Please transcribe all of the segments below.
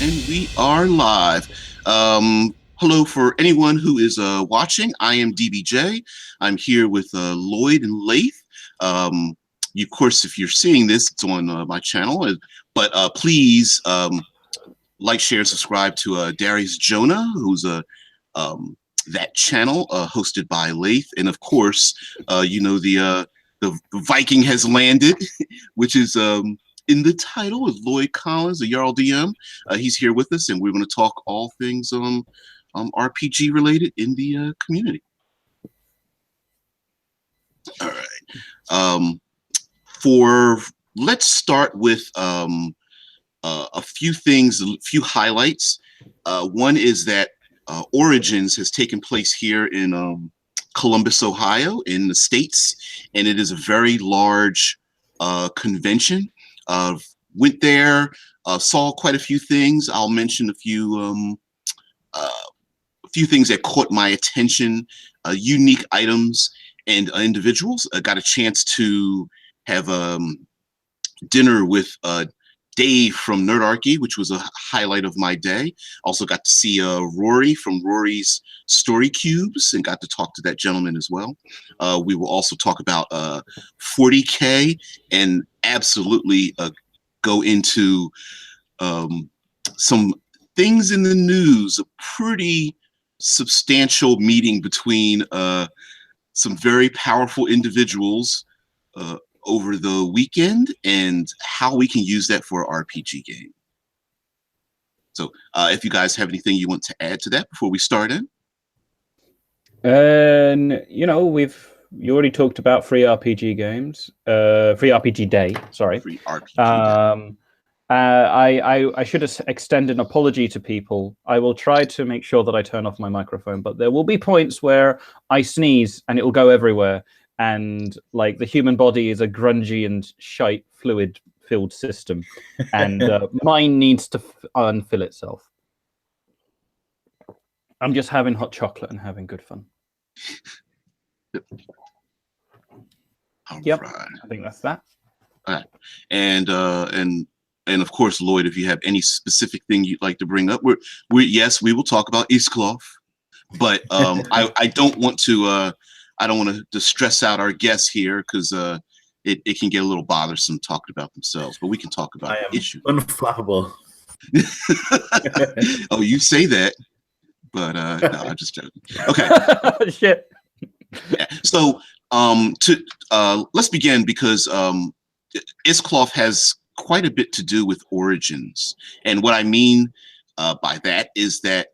And we are live. Hello for anyone who is watching. I am DBJ. I'm here with Lloyd and Laith. Of course, if you're seeing this, it's on my channel. But please like, share, subscribe to Darius Jonah, who's that channel hosted by Laith. And of course, the Viking has landed, which is in the title with Lloyd Collins, the Jarl DM. He's here with us, and we're going to talk all things RPG related in the community. All right. Let's start with a few things, a few highlights. One is that Origins has taken place here in Columbus, Ohio, in the States, and it is a very large convention. Went there, saw quite a few things. I'll mention a few things that caught my attention, unique items and individuals. I got a chance to have dinner with Dave from Nerdarchy, which was a highlight of my day. Also got to see Rory from Rory's Story Cubes and got to talk to that gentleman as well. We will also talk about 40K and absolutely go into some things in the news, a pretty substantial meeting between some very powerful individuals over the weekend and how we can use that for an RPG game. So if you guys have anything you want to add to that before we start in. You already talked about free RPG games, free RPG Day, sorry. Free RPG Day. I should extend an apology to people. I will try to make sure that I turn off my microphone, but there will be points where I sneeze and it will go everywhere. And like the human body is a grungy and shite fluid-filled system, and mine needs to unfill itself. I'm just having hot chocolate and having good fun. Yep, right. I think that's that. All right, and of course, Lloyd, if you have any specific thing you'd like to bring up, yes, we will talk about Isklov, but I don't want to. I don't want to stress out our guests here because it can get a little bothersome talking about themselves, but we can talk about issues. Unflappable. Oh, you say that, but no, I'm just joking. Okay. Shit. Yeah. So let's begin because Isklov has quite a bit to do with Origins, and what I mean by that is that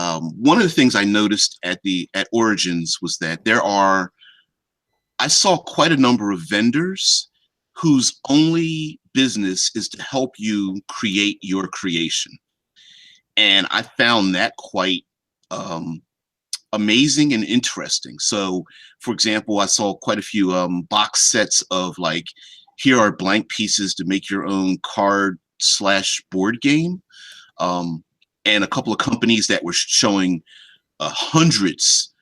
one of the things I noticed at Origins was that I saw quite a number of vendors whose only business is to help you create your creation. And I found that quite amazing and interesting. So, for example, I saw quite a few box sets of like, here are blank pieces to make your own card/board game. And a couple of companies that were showing hundreds,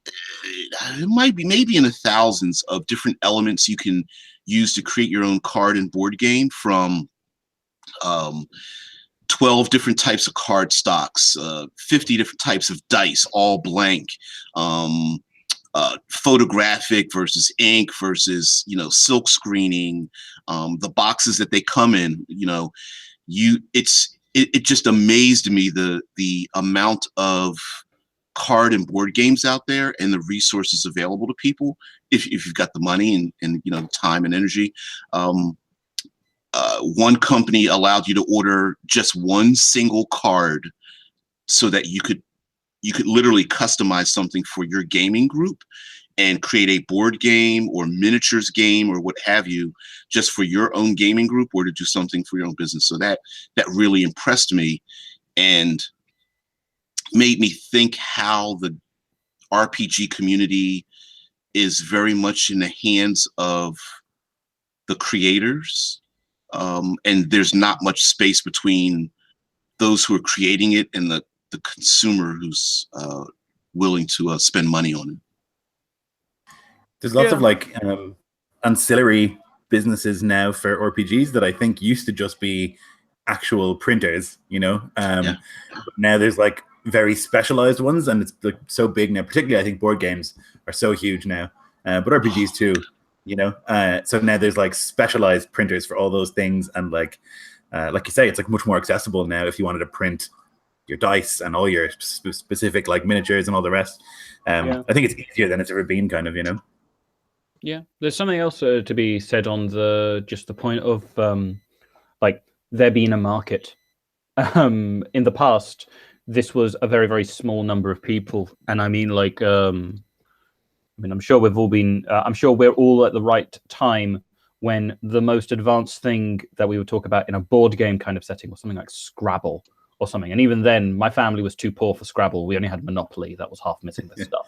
it might be maybe in the thousands of different elements you can use to create your own card and board game, from 12 different types of card stocks, 50 different types of dice, all blank, photographic versus ink versus, silk screening, the boxes that they come in, it just amazed me the amount of card and board games out there and the resources available to people if you've got the money and the time and energy. One company allowed you to order just one single card so that you could literally customize something for your gaming group and create a board game or miniatures game or what have you, just for your own gaming group or to do something for your own business. So that really impressed me and made me think how the RPG community is very much in the hands of the creators. And there's not much space between those who are creating it and the consumer who's willing to spend money on it. There's lots of like ancillary businesses now for RPGs that I think used to just be actual printers, you know. Yeah. Now there's like very specialized ones, and it's like so big now. Particularly, I think board games are so huge now, but RPGs too, you know. So now there's like specialized printers for all those things, and like you say, it's like much more accessible now if you wanted to print your dice and all your specific like miniatures and all the rest. Yeah. I think it's easier than it's ever been, kind of, you know. Yeah, there's something else to be said on the point of like there being a market. In the past, this was a very, very small number of people, and I mean, like, I mean, I'm sure we've all been. I'm sure we're all at the right time when the most advanced thing that we would talk about in a board game kind of setting was something like Scrabble or something. And even then, my family was too poor for Scrabble. We only had Monopoly that was half missing this stuff.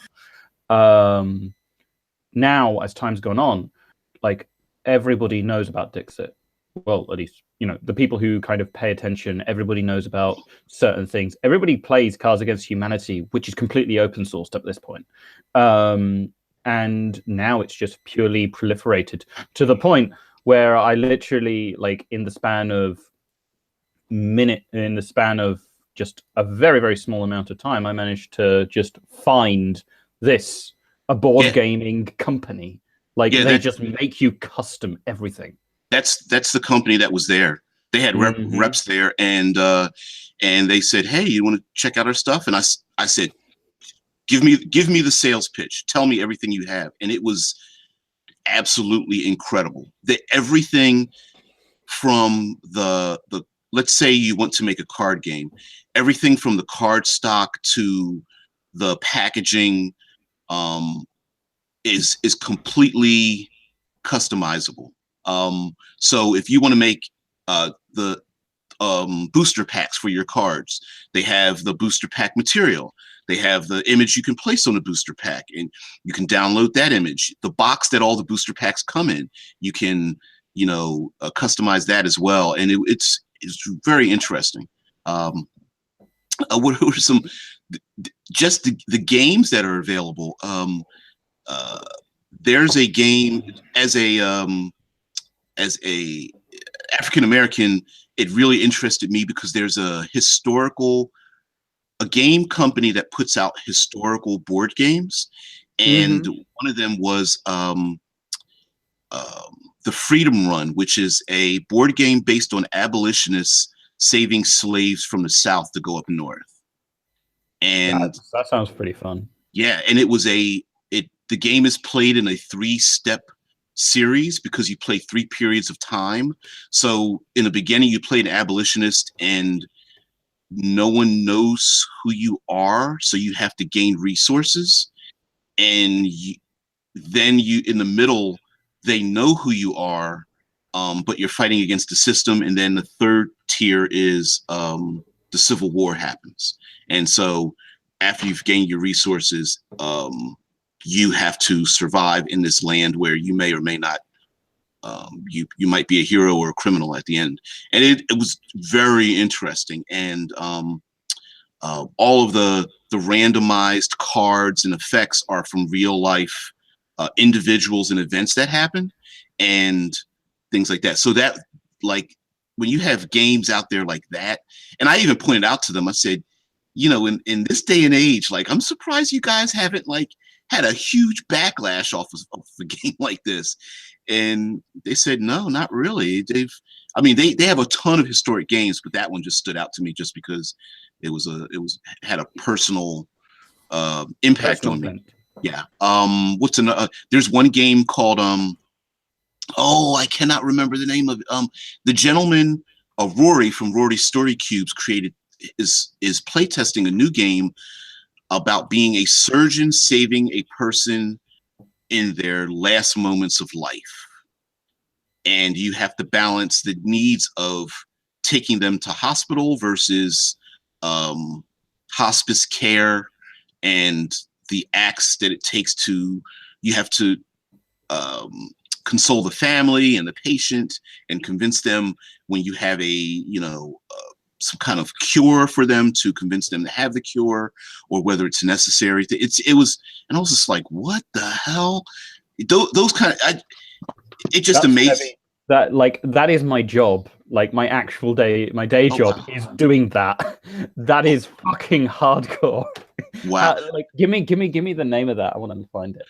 Now, as time's gone on, like everybody knows about Dixit. Well, at least, you know, the people who kind of pay attention, everybody knows about certain things. Everybody plays Cards Against Humanity, which is completely open sourced at this point. And now it's just purely proliferated to the point where I literally, like, in the span of just a very, very small amount of time, I managed to just find a board gaming company. Like, they just make you custom everything. That's the company that was there. They had reps there, and they said, "Hey, you want to check out our stuff?" And I said, "Give me the sales pitch. Tell me everything you have." And it was absolutely incredible. Everything from the let's say you want to make a card game, everything from the card stock to the packaging is completely customizable. So if you want to make the booster packs for your cards, they have the booster pack material. They have the image you can place on a booster pack, and you can download that image. The box that all the booster packs come in, you can, you know, customize that as well. And it's very interesting. What are some just the games that are available? There's a game as a African American, it really interested me because there's a game company that puts out historical board games, and one of them was the Freedom Run, which is a board game based on abolitionists saving slaves from the South to go up north. And that sounds pretty fun. Yeah, and the game is played in a 3-step series because you play 3 periods of time. So in the beginning, you play an abolitionist, and no one knows who you are, so you have to gain resources. And then in the middle, they know who you are, but you're fighting against the system. And then the third tier is the Civil War happens. And so after you've gained your resources, you have to survive in this land where you may or may not, you might be a hero or a criminal at the end. And it was very interesting. And all of the randomized cards and effects are from real life individuals and events that happen and things like that. So that, like, when you have games out there like that, and I even pointed out to them, I said, you know, in this day and age, like, I'm surprised you guys haven't like had a huge backlash off of a game like this. And they said, no, not really. They have a ton of historic games, but that one just stood out to me just because it had a personal impact on me. Yeah. What's another? There's one game called I cannot remember the name of it. The gentleman, Rory from Rory Story Cubes, is playtesting a new game about being a surgeon saving a person in their last moments of life. And you have to balance the needs of taking them to hospital versus hospice care, and the acts that it takes you have to console the family and the patient and convince them when you have some kind of cure for them to convince them to have the cure, or whether it's necessary. And I was just like, what the hell? Those kind of, it just amazed. that is my job. Like my actual my day job wow. is doing that. That is fucking hardcore. Wow. Like, give me the name of that. I want to find it.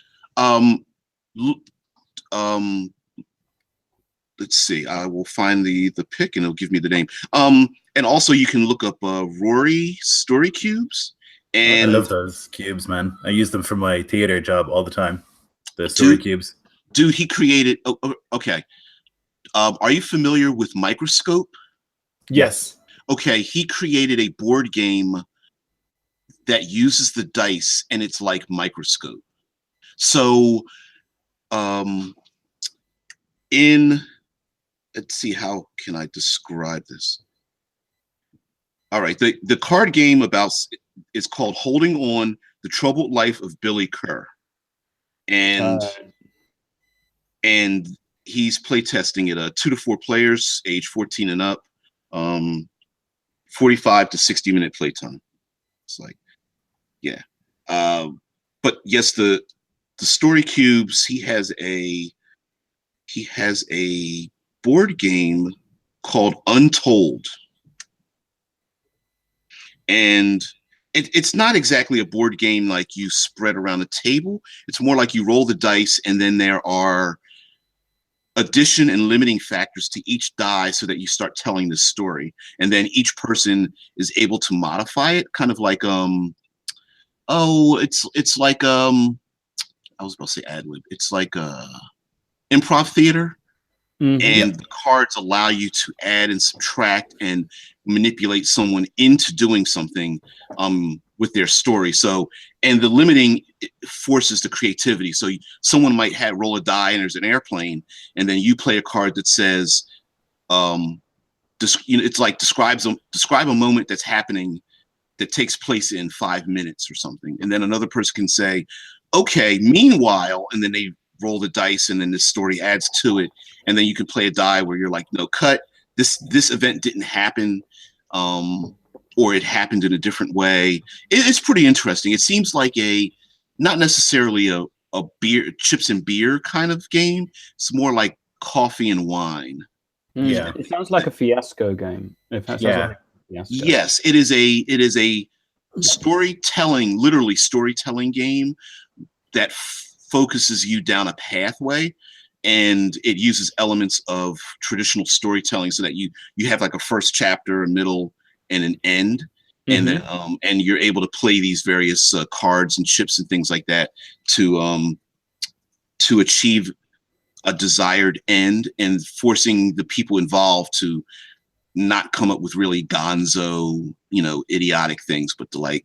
Let's see. I will find the pic and it'll give me the name. And also you can look up Rory story cubes. And I love those cubes, man. I use them for my theater job all the time. The story cubes. Dude, he created. Okay. Are you familiar with Microscope? Yes. Okay, he created a board game that uses the dice, and it's like Microscope. So, let's see, how can I describe this? All right, the card game is called Holding On: The Troubled Life of Billy Kerr, and he's playtesting it. 2 to 4 players, age 14 and up, 45 to 60-minute playtime. It's like, yeah. But yes, the story cubes. He has a board game called Untold. And it's not exactly a board game like you spread around a table. It's more like you roll the dice, and then there are addition and limiting factors to each die so that you start telling the story. And then each person is able to modify it, kind of like it's like I was about to say ad lib. It's like improv theater. And the cards allow you to add and subtract and manipulate someone into doing something with their story. So, and the limiting forces the creativity. So someone might roll a die and there's an airplane, and then you play a card that says, it's like describe a moment that's happening that takes place in 5 minutes or something. And then another person can say, okay, meanwhile, and then they roll the dice, and then this story adds to it. And then you can play a die where you're like, no, cut, this event didn't happen, or it happened in a different way. It's pretty interesting. It seems like not necessarily a beer, chips and beer kind of game. It's more like coffee and wine. Yeah. It sounds like a fiasco game. Yes, it is a storytelling, literally storytelling game that focuses you down a pathway, and it uses elements of traditional storytelling so that you have like a first chapter, a middle, and an end. And then and you're able to play these various cards and chips and things like that to achieve a desired end, and forcing the people involved to not come up with really gonzo, idiotic things, but to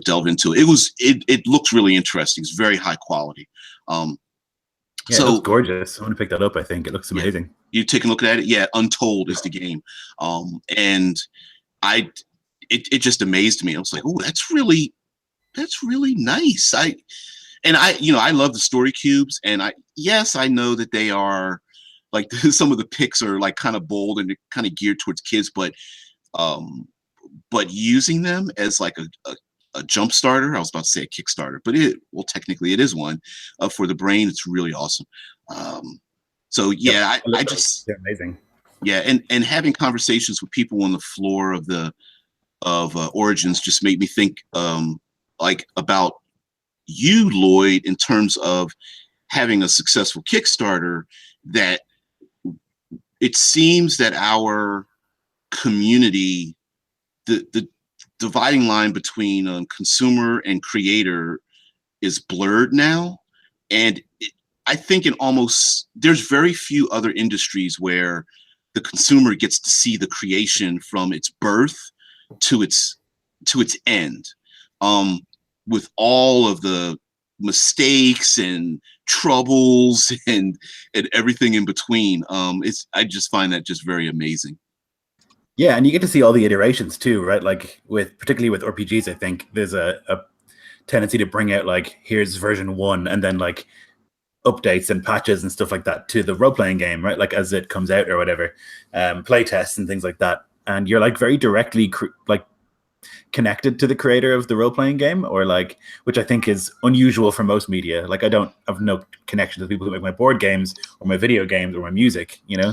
delve into it. It looks really interesting. It's very high quality. Yeah, so, it looks gorgeous. I want to pick that up. I think it looks amazing. Yeah, you take a look at it. Yeah, Untold is the game. And it just amazed me. I was like, oh, that's really nice. I love the story cubes, and I know that they are like some of the picks are like kind of bold and kind of geared towards kids, but using them as like a jump starter, I was about to say a Kickstarter, but technically it is one for the brain. It's really awesome. So yeah, I just, they're amazing. Yeah. And having conversations with people on the floor of Origins just made me think about you, Lloyd, in terms of having a successful Kickstarter, that it seems that our community, the dividing line between consumer and creator is blurred now. And I think there's very few other industries where the consumer gets to see the creation from its birth to its end, with all of the mistakes and troubles and everything in between. I just find that just very amazing. Yeah, and you get to see all the iterations too, right? Like particularly with RPGs, I think there's a tendency to bring out like, here's version 1, and then like updates and patches and stuff like that to the role-playing game, right? Like as it comes out or whatever, play tests and things like that. And you're like very directly connected to the creator of the role-playing game, or like, which I think is unusual for most media. Like I don't have no connection to the people who make my board games or my video games or my music, you know.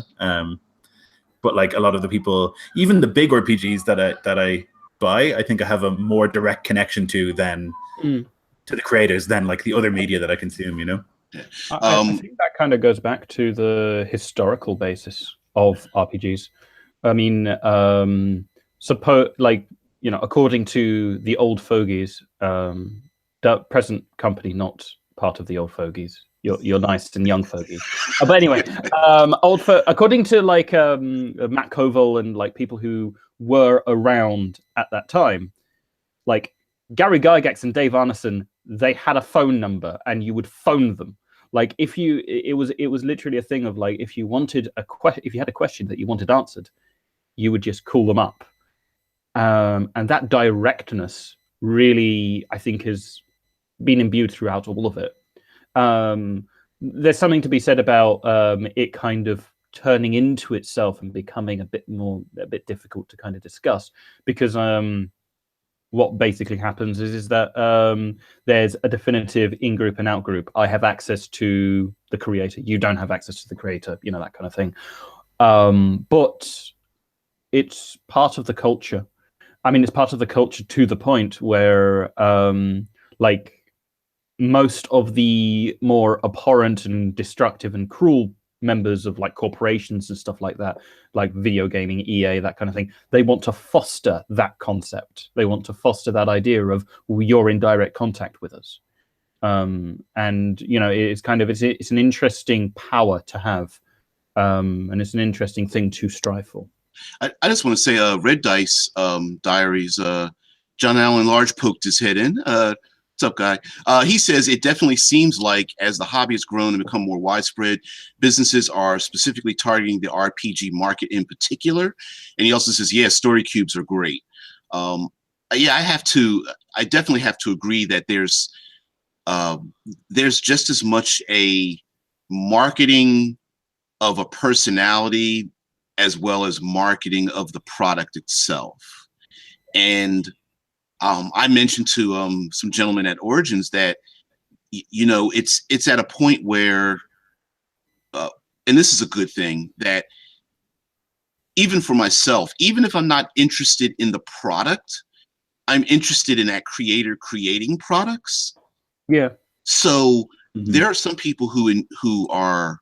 But like a lot of the people, even the big RPGs that I buy, I think I have a more direct connection to than to the creators than like the other media that I consume, you know. I think that kind of goes back to the historical basis of RPGs. I mean, according to the old fogies, the present company, not part of the old fogies. You're nice and young fogies. But anyway, according to like Matt Koval and like people who were around at that time, like Gary Gygax and Dave Arneson, they had a phone number and you would phone them. Like it was literally a thing of like, if you wanted if you had a question that you wanted answered, you would just call them up. And that directness really, I think, has been imbued throughout all of it. There's something to be said about it kind of turning into itself and becoming a bit difficult to kind of discuss, because what basically happens is that there's a definitive in-group and out-group. I have access to the creator. You don't have access to the creator, you know, that kind of thing. But it's part of the culture. I mean, it's part of the culture to the point where, like, most of the more abhorrent and destructive and cruel members of like corporations and stuff like that, like video gaming, EA, that kind of thing, they want to foster that concept. They want to foster that idea of, well, you're in direct contact with us. And, you know, it's kind of, it's an interesting power to have. And it's an interesting thing to strive for. I just want to say, Red Dice Diaries, John Allen Large poked his head in. What's up, guy? He says it definitely seems like as the hobby has grown and become more widespread, businesses are specifically targeting the RPG market in particular. And he also says, yeah, story cubes are great. Yeah, I definitely have to agree that there's just as much a marketing of a personality as well as marketing of the product itself. And I mentioned to some gentlemen at Origins that, you know, it's at a point where, and this is a good thing, that even for myself, even if I'm not interested in the product, I'm interested in that creator creating products. Yeah. So there are some people who are,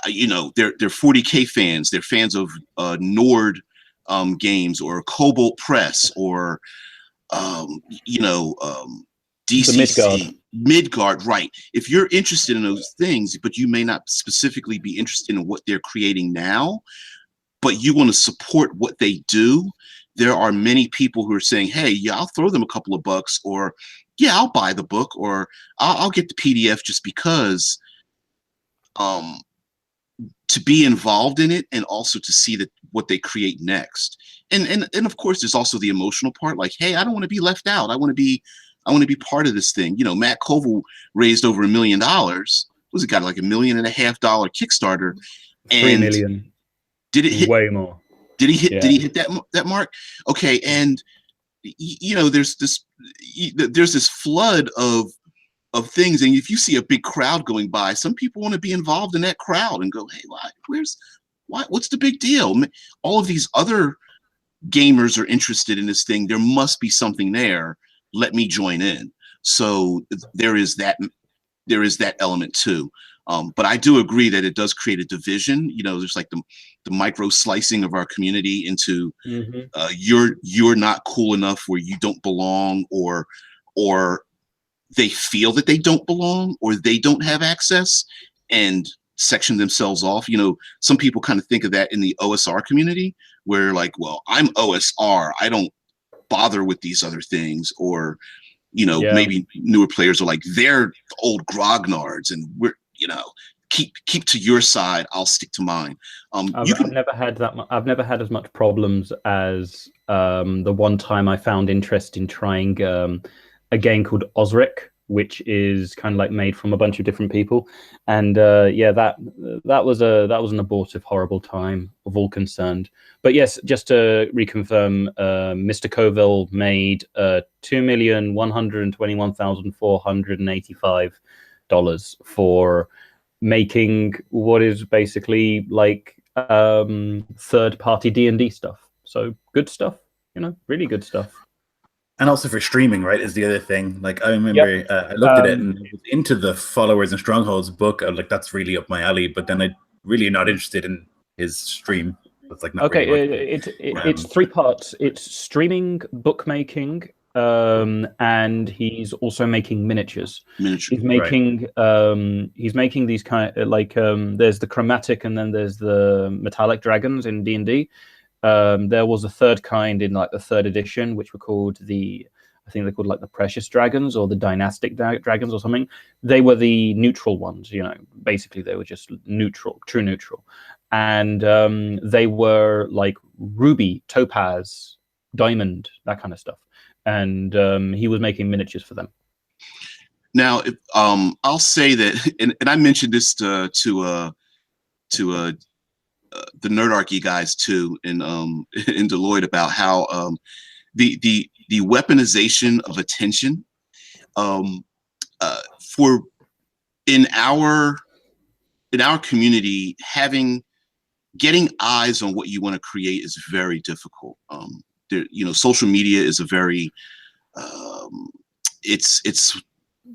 you know, they're 40K fans. They're fans of Nord games or Cobalt Press or you know, DCC, Midgard, right? If you're interested in those things, but you may not specifically be interested in what they're creating now, but you want to support what they do, there are many people who are saying, hey, yeah, I'll throw them a couple of bucks, or yeah, I'll buy the book, or I'll get the PDF just because, to be involved in it and also to see what they create next. And of course, there's also the emotional part. Like, hey, I don't want to be left out. I want to be part of this thing. You know, Matt Koval raised over $1 million. Was it got like $1.5 million Kickstarter? And 3 million. Did it hit way more? Did he hit? Yeah. Did he hit that mark? Okay, and you know, there's this flood of things, and if you see a big crowd going by, some people want to be involved in that crowd and go, hey, what's the big deal? All of these other gamers are interested in this thing. There must be something there. Let me join in. So there is that element too. But I do agree that it does create a division. You know, there's like the micro slicing of our community into you're not cool enough where you don't belong, or they feel that they don't belong, or they don't have access and section themselves off. You know, some people kind of think of that in the OSR community where like, well, I'm OSR, I don't bother with these other things. Or, you know, maybe newer players are like, they're old grognards and we're, you know, keep to your side, I'll stick to mine. I've never had as much problems as the one time I found interest in trying a game called Osric, which is kind of like made from a bunch of different people. And yeah, that was an abortive, horrible time of all concerned. But yes, just to reconfirm, Mr. Coville made $2,121,485 for making what is basically like third-party D&D stuff. So good stuff, really good stuff. And also for streaming, right, is the other thing. Like, I remember I looked at it and it was into the Followers and Strongholds book. I was like, that's really up my alley. But then I really not interested in his stream. It's like not okay, really it's 3 parts. It's streaming, bookmaking, and he's also making miniatures. He's making he's making these kind of like there's the chromatic and then there's the metallic dragons in D&D. There was a third kind in like the 3rd edition, which were called I think they're called like the Precious Dragons or the Dynastic Dragons or something. They were the neutral ones, basically they were just neutral, true neutral. And they were like ruby, topaz, diamond, that kind of stuff. And he was making miniatures for them. Now, I'll say that, and I mentioned this to the Nerdarchy guys too in Deloitte about how the weaponization of attention for in our community, getting eyes on what you want to create is very difficult. Social media is a very it's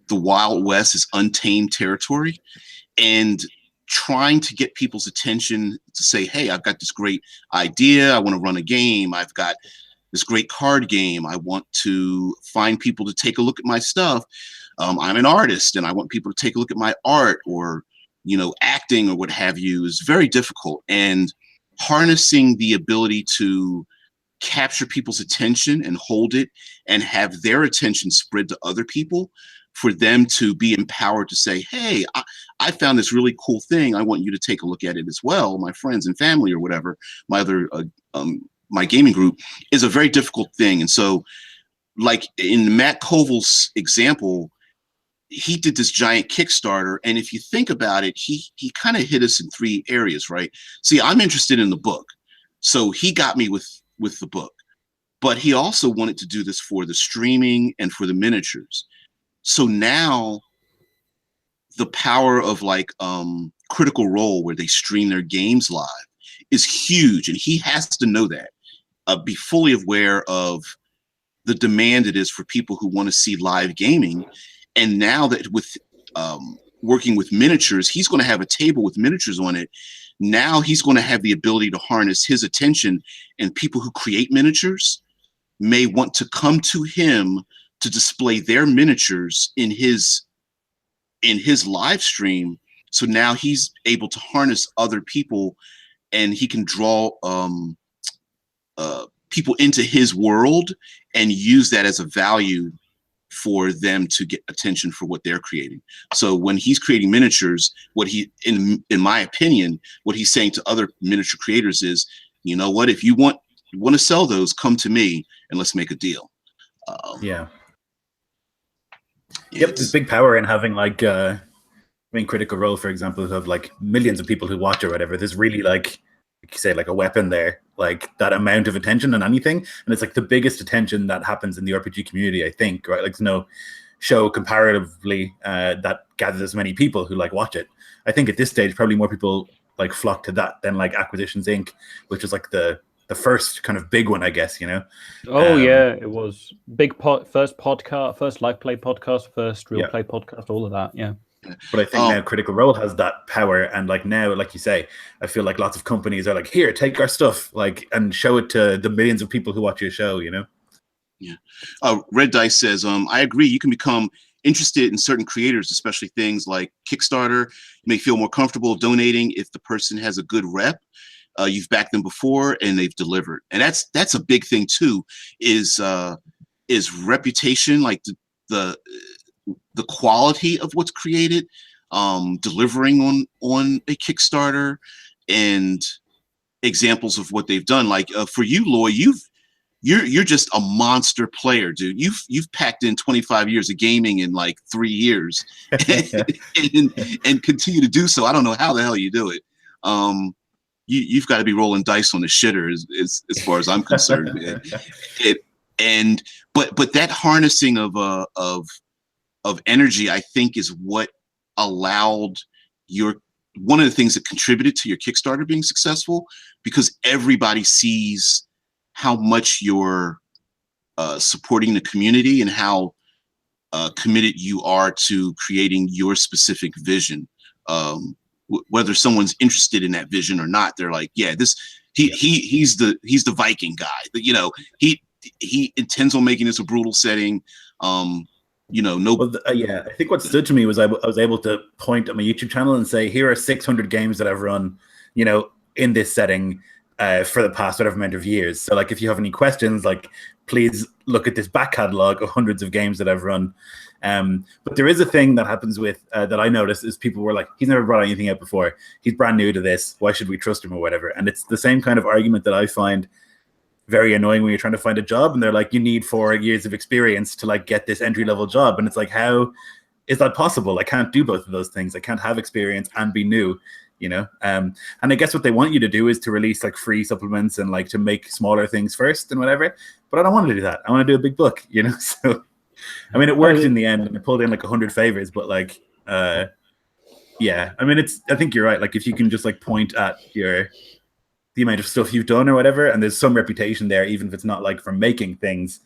the Wild West, is untamed territory, and trying to get people's attention to say, hey, I've got this great idea. I want to run a game. I've got this great card game. I want to find people to take a look at my stuff. I'm an artist and I want people to take a look at my art, or, acting or what have you, is very difficult. And harnessing the ability to capture people's attention and hold it and have their attention spread to other people, for them to be empowered to say, hey, I found this really cool thing. I want you to take a look at it as well, my friends and family or whatever, my gaming group, is a very difficult thing. And so, like in Matt Coville's example, he did this giant Kickstarter. And if you think about it, he kind of hit us in 3 areas, right? See, I'm interested in the book. So he got me with the book. But he also wanted to do this for the streaming and for the miniatures. So now the power of like Critical Role, where they stream their games live, is huge. And he has to know that, be fully aware of the demand it is for people who want to see live gaming. And now that with working with miniatures, he's going to have a table with miniatures on it. Now he's going to have the ability to harness his attention, and people who create miniatures may want to come to him to display their miniatures in his live stream. So now he's able to harness other people, and he can draw people into his world and use that as a value for them to get attention for what they're creating. So when he's creating miniatures, what he, in my opinion, what he's saying to other miniature creators is, you know what, if you want to sell those, come to me and let's make a deal. Yeah. Yep, there's big power in having like Critical Role, for example, who have like millions of people who watch or whatever. There's really like you say, like a weapon there, like that amount of attention on anything, and it's like the biggest attention that happens in the RPG community, I think, right? Like there's no show comparatively that gathers as many people who like watch it. I think at this stage probably more people like flock to that than like Acquisitions Inc., which is like the first kind of big one, I guess, Oh yeah, it was big first podcast, first live play podcast, first real play podcast, all of that. Yeah. But I think now Critical Role has that power, and like now, like you say, I feel like lots of companies are like, here, take our stuff, like, and show it to the millions of people who watch your show, Yeah. Red Dice says, I agree. You can become interested in certain creators, especially things like Kickstarter. You may feel more comfortable donating if the person has a good rep. You've backed them before and they've delivered, and that's a big thing too. Is reputation, like the quality of what's created, delivering on a Kickstarter, and examples of what they've done. Like for you, Loy, you're just a monster player, dude. You've packed in 25 years of gaming in like 3 years, and continue to do so. I don't know how the hell you do it. You've got to be rolling dice on the shitter, as far as I'm concerned, man. But that harnessing of energy, I think, is what allowed one of the things that contributed to your Kickstarter being successful, because everybody sees how much you're supporting the community and how committed you are to creating your specific vision. Whether someone's interested in that vision or not, they're like, yeah, he's the Viking guy. You know, he intends on making this a brutal setting. No. Well, yeah, I think what stood to me was I was able to point at my YouTube channel and say, here are 600 games that I've run, you know, in this setting for the past whatever amount of years. So, like, if you have any questions, like, please look at this back catalog of hundreds of games that I've run. But there is a thing that happens with that I noticed is people were like, he's never brought anything out before. He's brand new to this. Why should we trust him or whatever? And it's the same kind of argument that I find very annoying when you're trying to find a job and they're like, you need 4 years of experience to like get this entry-level job. And it's like, how is that possible? I can't do both of those things. I can't have experience and be new, you know? And I guess what they want you to do is to release like free supplements and like to make smaller things first and whatever. But I don't want to do that. I want to do a big book, you know? So, I mean, it worked in the end and I pulled in like 100 favors, but like, yeah, I mean, I think you're right. Like if you can just like point at the amount of stuff you've done or whatever, and there's some reputation there, even if it's not like from making things,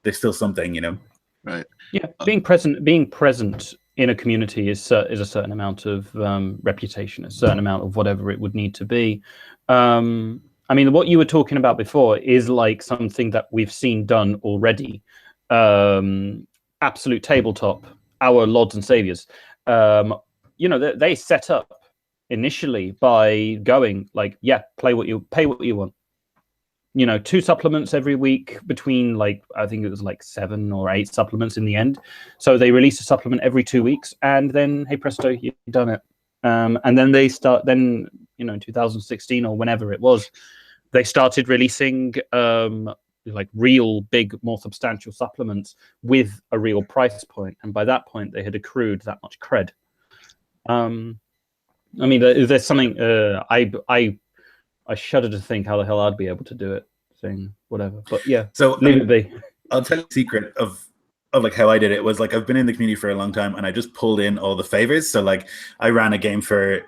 there's still something, you know. Right. Yeah, being present in a community is a certain amount of reputation, a certain amount of whatever it would need to be. I mean, what you were talking about before is like something that we've seen done already. Absolute Tabletop, our lords and saviors. You know, they set up initially by going like, yeah, pay what you want. You know, 2 supplements every week between like, I think it was like 7 or 8 supplements in the end. So they release a supplement every 2 weeks and then, hey presto, you've done it. And then you know, in 2016 or whenever it was, they started releasing like real big, more substantial supplements with a real price point. And by that point they had accrued that much cred. I mean, there's something I shudder to think how the hell I'd be able to do it. Thing, whatever. But yeah, so leave it be. I'll tell you the secret of like how I did it was like I've been in the community for a long time and I just pulled in all the favors. So like I ran a game for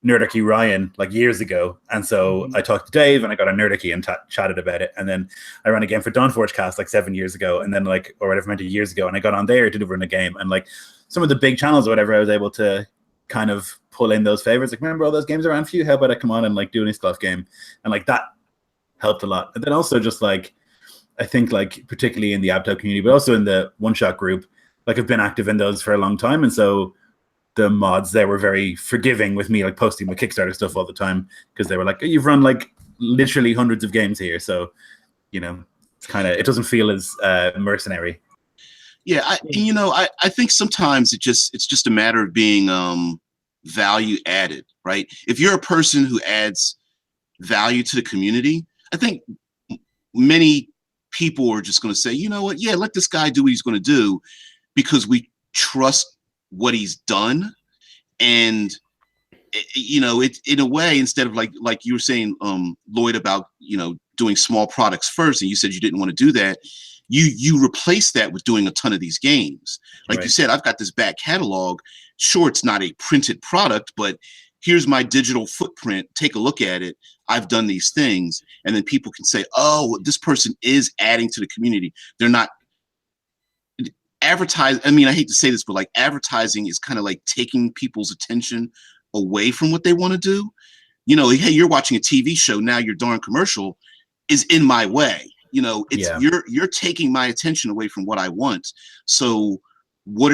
Nerdarchy Ryan like years ago, and so I talked to Dave and I got a Nerdarchy and chatted about it, and then I ran a game for Dawnforge Cast like 7 years ago, and then like or whatever, many years ago, and I got on there to run a game, and like some of the big channels or whatever, I was able to kind of pull in those favors. Like, remember all those games around for you? How about I come on and like do an Iscloff game? And like that helped a lot. And then also just like, I think like particularly in the Abtop community, but also in the One Shot group, like I've been active in those for a long time. And so the mods there were very forgiving with me, like posting my Kickstarter stuff all the time, because they were like, you've run like literally hundreds of games here. So, you know, it's kind of, it doesn't feel as mercenary. Yeah, I think sometimes it's just a matter of being value added, right? If you're a person who adds value to the community, I think many people are just going to say, you know what, yeah, let this guy do what he's going to do, because we trust what he's done. And you know, it in a way, instead of like you were saying, Lloyd, about, you know, doing small products first, and you said you didn't want to do that. You replace that with doing a ton of these games. Like you said, I've got this back catalog. Sure, it's not a printed product, but here's my digital footprint. Take a look at it. I've done these things. And then people can say, oh, this person is adding to the community. They're not advertising. I mean, I hate to say this, but like advertising is kind of like taking people's attention away from what they want to do. You know, hey, you're watching a TV show. Now your darn commercial is in my way. You know, it's you're taking my attention away from what I want. So what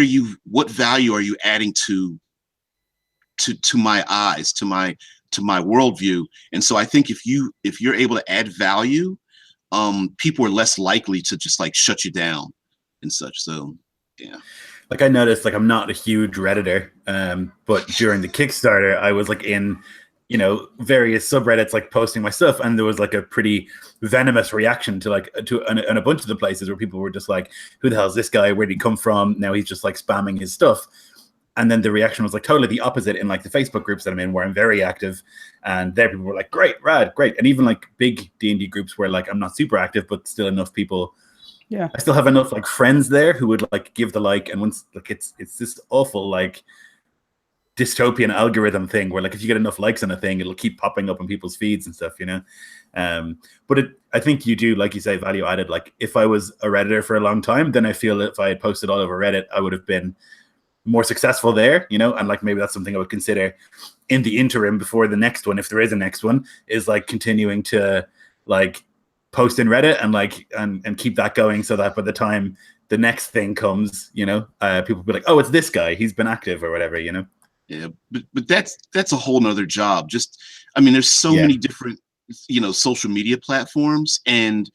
value are you adding to my eyes, to my worldview? And so I think if you're able to add value, people are less likely to just like shut you down and such. So yeah. Like I noticed, like I'm not a huge Redditor, but during the Kickstarter, I was like in, you know, various subreddits like posting my stuff, and there was like a pretty venomous reaction to and a bunch of the places where people were just like, who the hell is this guy, where did he come from, now he's just like spamming his stuff. And then the reaction was like totally the opposite in like the Facebook groups that I'm in, where I'm very active, and there people were like, great, rad, great. And even like big D&D groups where like I'm not super active, but still enough people, Yeah, I still have enough like friends there who would like give the like. And once like it's this awful like dystopian algorithm thing where like if you get enough likes on a thing, it'll keep popping up on people's feeds and stuff, you know. But I think you do, like you say, value added. Like if I was a Redditor for a long time, then I feel if I had posted all over Reddit, I would have been more successful there, you know. And like maybe that's something I would consider in the interim before the next one, if there is a next one, is like continuing to like post in Reddit and like and keep that going, so that by the time the next thing comes, you know, people will be like, oh, it's this guy, he's been active or whatever, you know. Yeah, but that's a whole nother job. Just, I mean, there's so many different, you know, social media platforms, and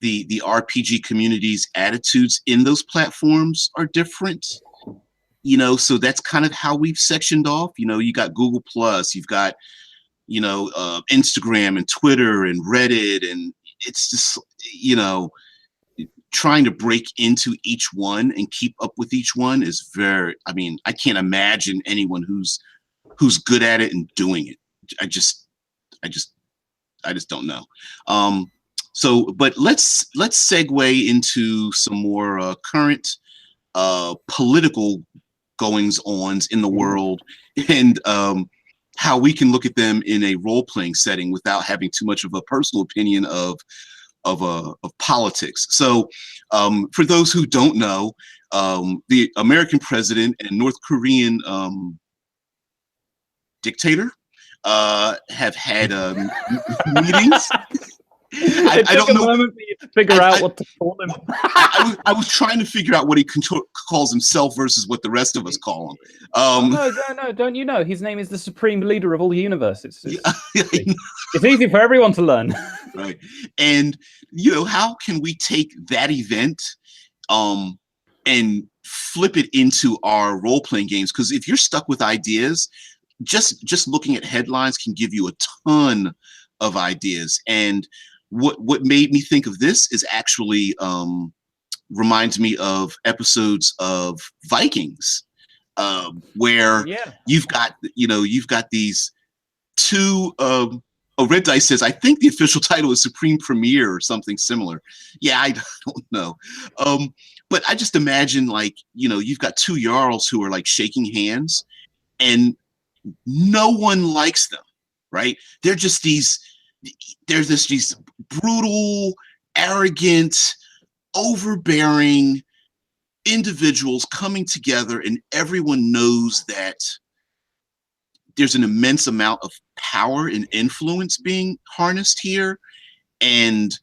the RPG community's attitudes in those platforms are different. You know, so that's kind of how we've sectioned off. You know, you got Google Plus, you've got, you know, Instagram and Twitter and Reddit, and it's just, you know, trying to break into each one and keep up with each one is very, I mean, I can't imagine anyone who's good at it and doing it. I just don't know. So, but let's segue into some more current political goings-ons in the world, and how we can look at them in a role-playing setting without having too much of a personal opinion of politics. So for those who don't know, the American president and North Korean dictator have had meetings. I don't know. Moment for you to figure out what to call him. I was trying to figure out what he calls himself versus what the rest of us call him. No, don't you know? His name is the supreme leader of all the universe. It's easy for everyone to learn. Right. And, you know, how can we take that event and flip it into our role-playing games? Because if you're stuck with ideas, just looking at headlines can give you a ton of ideas. And what made me think of this is actually reminds me of episodes of Vikings, where you've got these two. Red Dice says, I think the official title is Supreme Premier or something similar. Yeah, I don't know. But I just imagine, like, you know, you've got two Jarls who are like shaking hands and no one likes them, right? They're just these brutal, arrogant, overbearing individuals coming together, and everyone knows that there's an immense amount of power and influence being harnessed here, and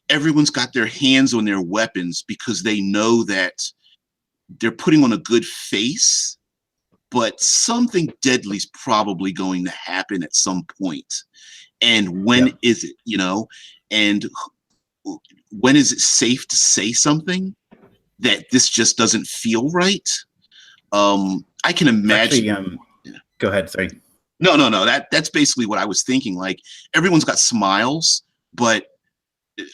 everyone's got their hands on their weapons because they know that they're putting on a good face, but something deadly is probably going to happen at some point. And when is it, you know, and when is it safe to say something that this just doesn't feel right? I can imagine. Actually, go ahead. Sorry. No. That's basically what I was thinking. Like, everyone's got smiles, but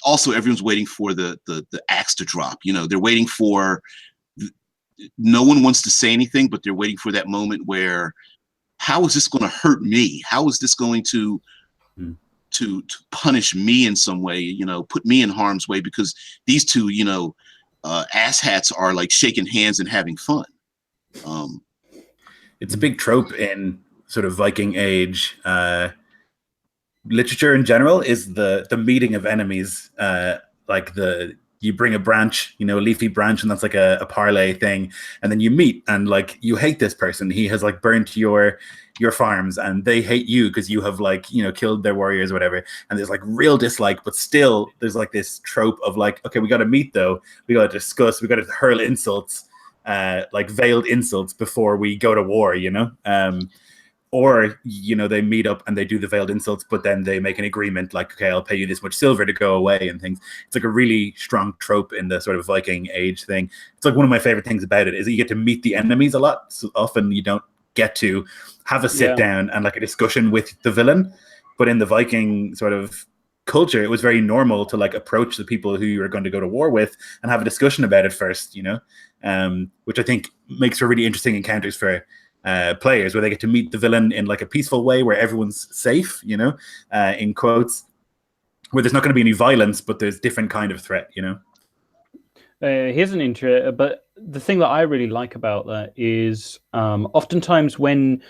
also everyone's waiting for the axe to drop. You know, they're waiting for. No one wants to say anything, but they're waiting for that moment where, how is this going to hurt me? How is this going to punish me in some way? You know, put me in harm's way, because these two, you know, asshats are like shaking hands and having fun. It's a big trope in sort of Viking Age literature in general, is the meeting of enemies. Like you bring a branch, you know, a leafy branch, and that's like a parlay thing, and then you meet, and like you hate this person. He has like burnt your farms, and they hate you because you have, like, you know, killed their warriors or whatever. And there's like real dislike, but still there's like this trope of like, okay, we got to meet though. We got to discuss. We got to hurl insults. Like veiled insults before we go to war, you know? Or, you know, they meet up and they do the veiled insults, but then they make an agreement like, okay, I'll pay you this much silver to go away and things. It's like a really strong trope in the sort of Viking Age thing. It's like one of my favorite things about it is that you get to meet the enemies a lot. So often you don't get to have a sit down and like a discussion with the villain. But in the Viking sort of culture, it was very normal to like approach the people who you were going to go to war with and have a discussion about it first, you know, which I think makes for really interesting encounters for players, where they get to meet the villain in like a peaceful way where everyone's safe, you know, in quotes, where there's not going to be any violence, but there's different kind of threat, you know. Here's an intro, but the thing that I really like about that is oftentimes when,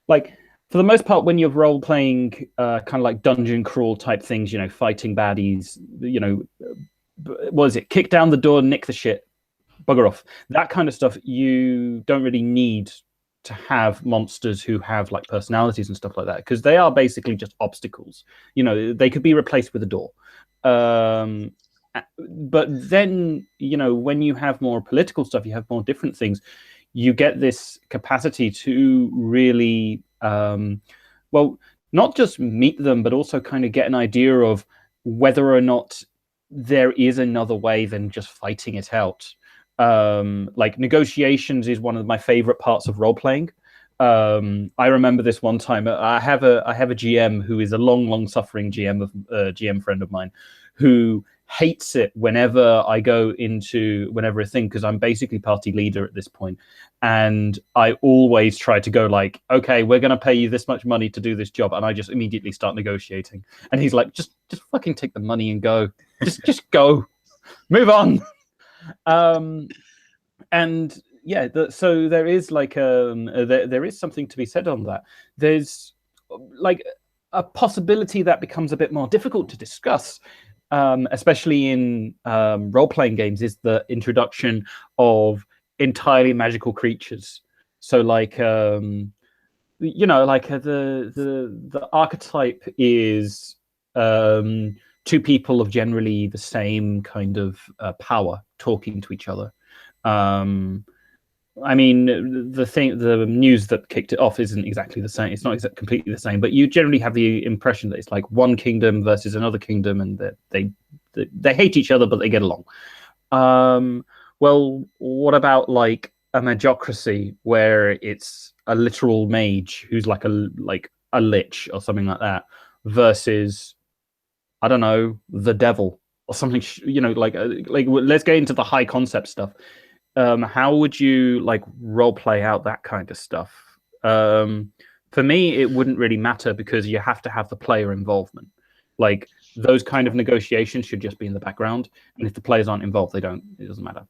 like, for the most part, when you're role-playing kind of like dungeon crawl type things, you know, fighting baddies, you know, what is it? Kick down the door, nick the shit, bugger off. That kind of stuff, you don't really need to have monsters who have like personalities and stuff like that, because they are basically just obstacles. You know, they could be replaced with a door. But then, you know, when you have more political stuff, you have more different things, you get this capacity to really, well, not just meet them, but also kind of get an idea of whether or not there is another way than just fighting it out. Like negotiations is one of my favorite parts of role playing. I remember this one time. I have a GM who is a long suffering GM friend of mine, who hates it whenever I go into a thing, because I'm basically party leader at this point, and I always try to go like, okay, we're going to pay you this much money to do this job, and I just immediately start negotiating, and he's like, just fucking take the money and go, just go, move on. And yeah, so there is like there is something to be said on that. There's like a possibility that becomes a bit more difficult to discuss, especially in role-playing games, is the introduction of entirely magical creatures. So like you know, like the archetype is two people of generally the same kind of power talking to each other. I mean, the news that kicked it off isn't exactly the same. It's not completely the same, but you generally have the impression that it's like one kingdom versus another kingdom, and that they hate each other, but they get along. Well, what about like a magocracy, where it's a literal mage who's like a lich or something like that, versus, I don't know, the devil or something, you know, like let's get into the high concept stuff. How would you like role play out that kind of stuff? For me, it wouldn't really matter, because you have to have the player involvement. Like those kind of negotiations should just be in the background, and if the players aren't involved, it doesn't matter.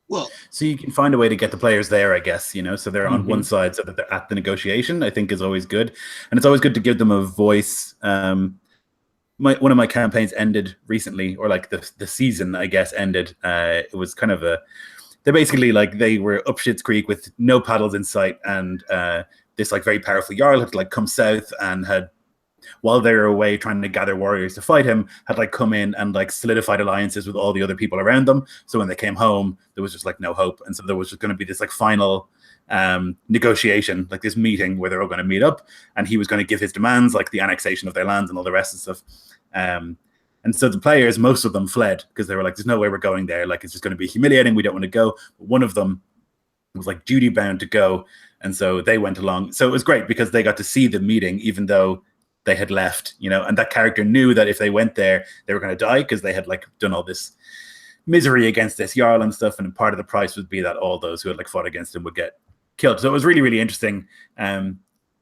Well, so you can find a way to get the players there, I guess, you know, so they're on one side so that they're at the negotiation, I think is always good. And it's always good to give them a voice. One of my campaigns ended recently, or like the season, I guess, ended. It was kind of they're basically like, they were up Schitt's Creek with no paddles in sight, and this like very powerful Jarl had like come south and had, while they were away trying to gather warriors to fight him, had like come in and like solidified alliances with all the other people around them. So when they came home, there was just like no hope. And so there was just going to be this like final negotiation, like this meeting where they're all going to meet up, and he was going to give his demands, like the annexation of their lands and all the rest of stuff. And so the players, most of them fled, because they were like, there's no way we're going there. Like, it's just going to be humiliating. We don't want to go. But one of them was like duty bound to go. And so they went along. So it was great, because they got to see the meeting, even though they had left, you know, and that character knew that if they went there, they were going to die, because they had like done all this misery against this Jarl and stuff. And part of the price would be that all those who had like fought against him would get killed. So it was really, really interesting,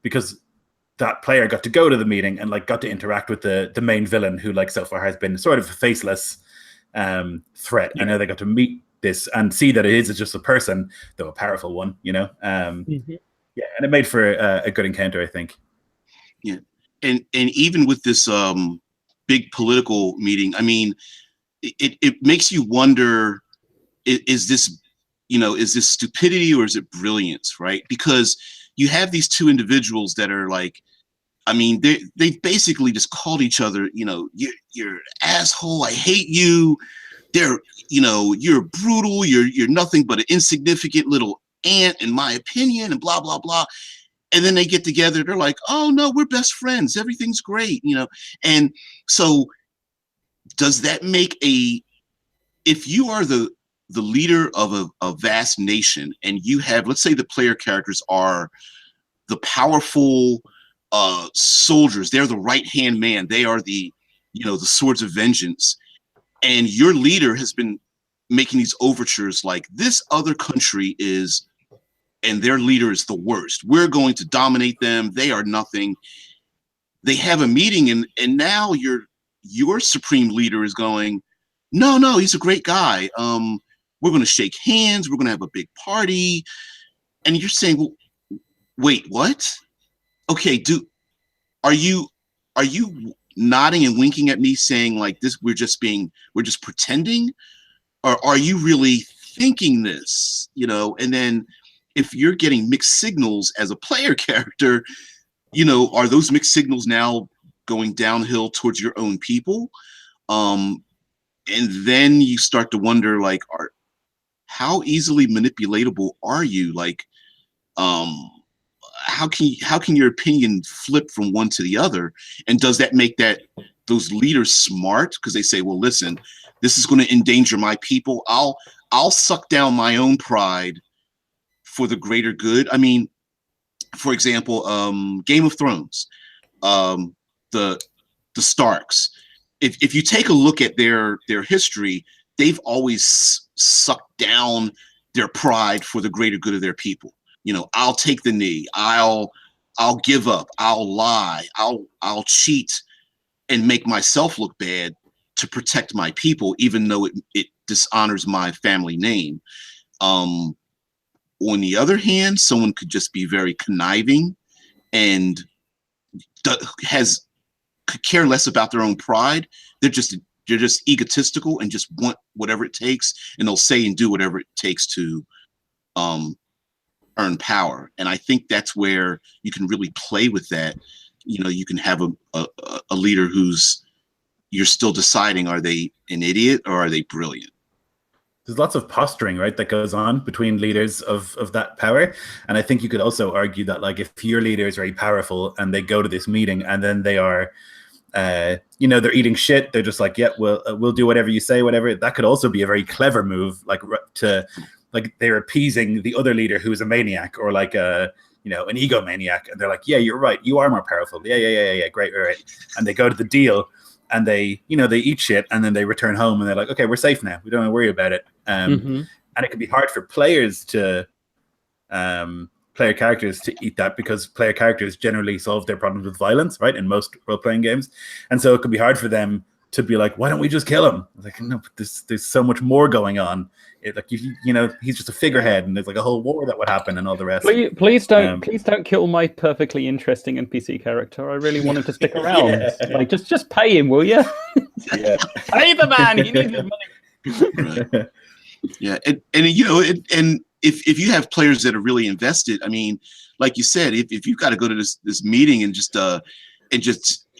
because that player got to go to the meeting and like got to interact with the main villain, who like so far has been sort of a faceless threat. Yeah. And now they got to meet this and see that it is just a person, though a powerful one, you know. Yeah, and it made for a good encounter, I think. Yeah, and even with this big political meeting, I mean, it makes you wonder: is this, you know, is this stupidity or is it brilliance, right? Because you have these two individuals that are like, I mean, they basically just called each other, you know, you're an asshole, I hate you. They're, you know, you're brutal, you're nothing but an insignificant little ant, in my opinion, and blah, blah, blah. And then they get together, they're like, oh no, we're best friends, everything's great, you know. And so does that make if you are the the leader of a vast nation, and you have, let's say the player characters are the powerful soldiers. They're the right-hand man. They are the swords of vengeance. And your leader has been making these overtures like, this other country is, and their leader is the worst. We're going to dominate them. They are nothing. They have a meeting, and now your supreme leader is going, no, he's a great guy. We're going to shake hands. We're going to have a big party. And you're saying, well, wait, what? Okay, are you nodding and winking at me saying like this, we're just pretending? Or are you really thinking this? And then if you're getting mixed signals as a player character, are those mixed signals now going downhill towards your own people? And then you start to wonder, like, how easily manipulatable are you? Like, how can your opinion flip from one to the other? And does that make those leaders smart? Because they say, well, listen, this is going to endanger my people. I'll suck down my own pride for the greater good. I mean, for example, Game of Thrones, the Starks. If you take a look at their history, they've always sucked down their pride for the greater good of their people. I'll take the knee. I'll give up. I'll lie. I'll cheat and make myself look bad to protect my people, even though it dishonors my family name. On the other hand, someone could just be very conniving and could care less about their own pride. They're just egotistical and just want whatever it takes, and they'll say and do whatever it takes to earn power. And I think that's where you can really play with that. You can have a leader you're still deciding, are they an idiot or are they brilliant? There's lots of posturing, right, that goes on between leaders of that power. And I think you could also argue that, like, if your leader is very powerful and they go to this meeting and then they are, they're eating shit, they're just like, yeah, we'll do whatever you say, whatever. That could also be a very clever move, like they're appeasing the other leader who is a maniac or like an egomaniac. And they're like, yeah, you're right. You are more powerful. Yeah. Great. Right. And they go to the deal. And they eat shit, and then they return home, and they're like, okay, we're safe now. We don't have to worry about it. And it can be hard for player characters to eat that, because player characters generally solve their problems with violence, right? In most role-playing games. And so it can be hard for them to be like, why don't we just kill him? Like, no, but there's so much more going on. He's just a figurehead, and there's like a whole war that would happen and all the rest. Please don't kill my perfectly interesting NPC character. I really want him to stick around. Yeah. Like, just pay him, will you? Yeah. Pay the man. He needs his money. Right. Yeah, and if you have players that are really invested, I mean, like you said, if you've got to go to this meeting and just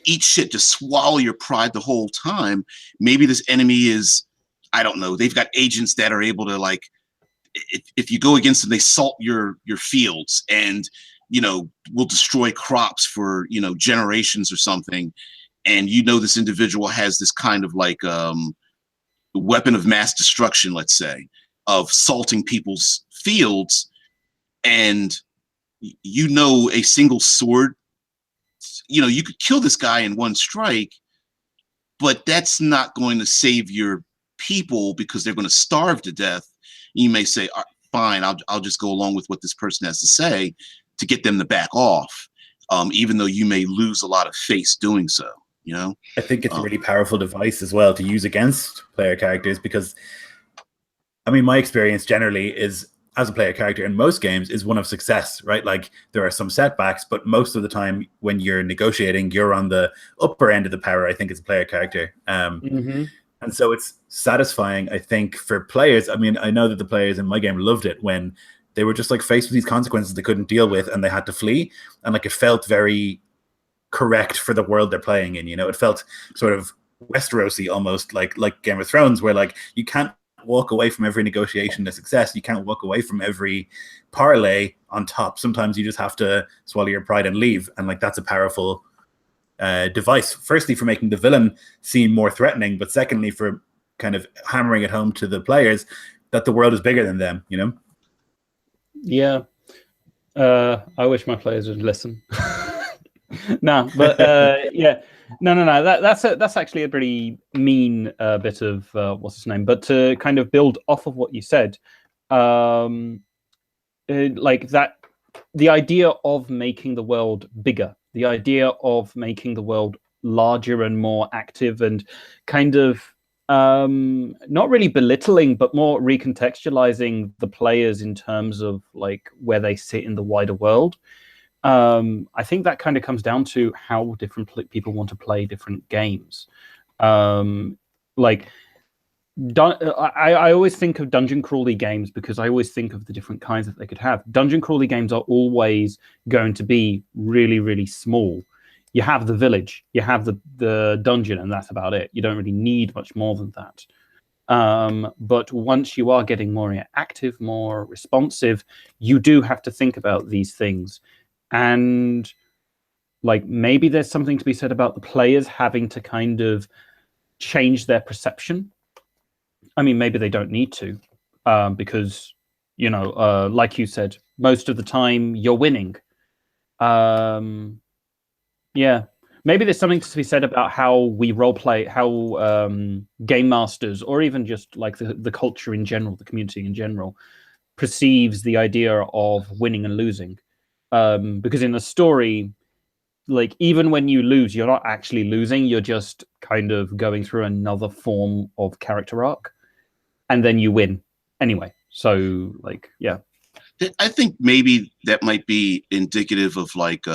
eat shit, just swallow your pride the whole time, maybe this enemy is, I don't know, they've got agents that are able to, like, if you go against them, they salt your fields and, will destroy crops for, generations or something. And this individual has this kind of like weapon of mass destruction, let's say, of salting people's fields. And, a single sword, you could kill this guy in one strike, but that's not going to save your people because they're going to starve to death. You may say, fine, I'll just go along with what this person has to say to get them to back off, even though you may lose a lot of face doing so. I think it's a really powerful device as well to use against player characters, because, I mean, my experience generally is, as a player character in most games, is one of success, right? Like, there are some setbacks, but most of the time when you're negotiating, you're on the upper end of the power, I think, as a player character. And so it's satisfying, I think, for players. I mean, I know that the players in my game loved it when they were just like faced with these consequences they couldn't deal with and they had to flee. And like, it felt very correct for the world they're playing in. It felt sort of Westerosi, almost like Game of Thrones, where like you can't walk away from every negotiation to success. You can't walk away from every parlay on top. Sometimes you just have to swallow your pride and leave. And like, that's a powerful device, firstly for making the villain seem more threatening, but secondly for kind of hammering it home to the players that the world is bigger than them, you know? Yeah. I wish my players would listen. No, but yeah, no. That's actually a pretty mean bit of what's his name. But to kind of build off of what you said, like that, the idea of making the world bigger, the idea of making the world larger and more active, and kind of not really belittling, but more recontextualizing the players in terms of like where they sit in the wider world. I think that kind of comes down to how different people want to play different games. Like, I always think of dungeon crawly games because I always think of the different kinds that they could have. Dungeon crawly games are always going to be really, really small. You have the village, you have the dungeon, and that's about it. You don't really need much more than that. But once you are getting more active, more responsive, you do have to think about these things. And like maybe there's something to be said about the players having to kind of change their perception. I mean, maybe they don't need to, because, you know, like you said, most of the time you're winning. Yeah, maybe there's something to be said about how we role play, how game masters, or even just like the culture in general, the community in general, perceives the idea of winning and losing. Because in the story, like even when you lose, you're not actually losing, you're just kind of going through another form of character arc, and then you win anyway. So like, yeah, I think maybe that might be indicative of like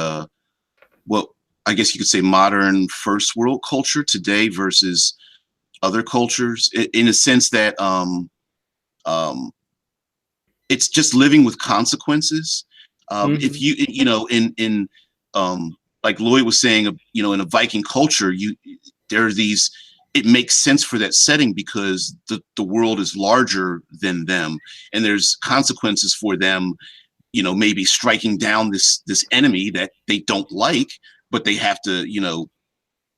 what I guess you could say modern first world culture today versus other cultures, in a sense that it's just living with consequences. If you know, in like Lloyd was saying, you know, in a Viking culture, there are these. It makes sense for that setting because the world is larger than them, and there's consequences for them. You know, maybe striking down this enemy that they don't like, but they have to, you know,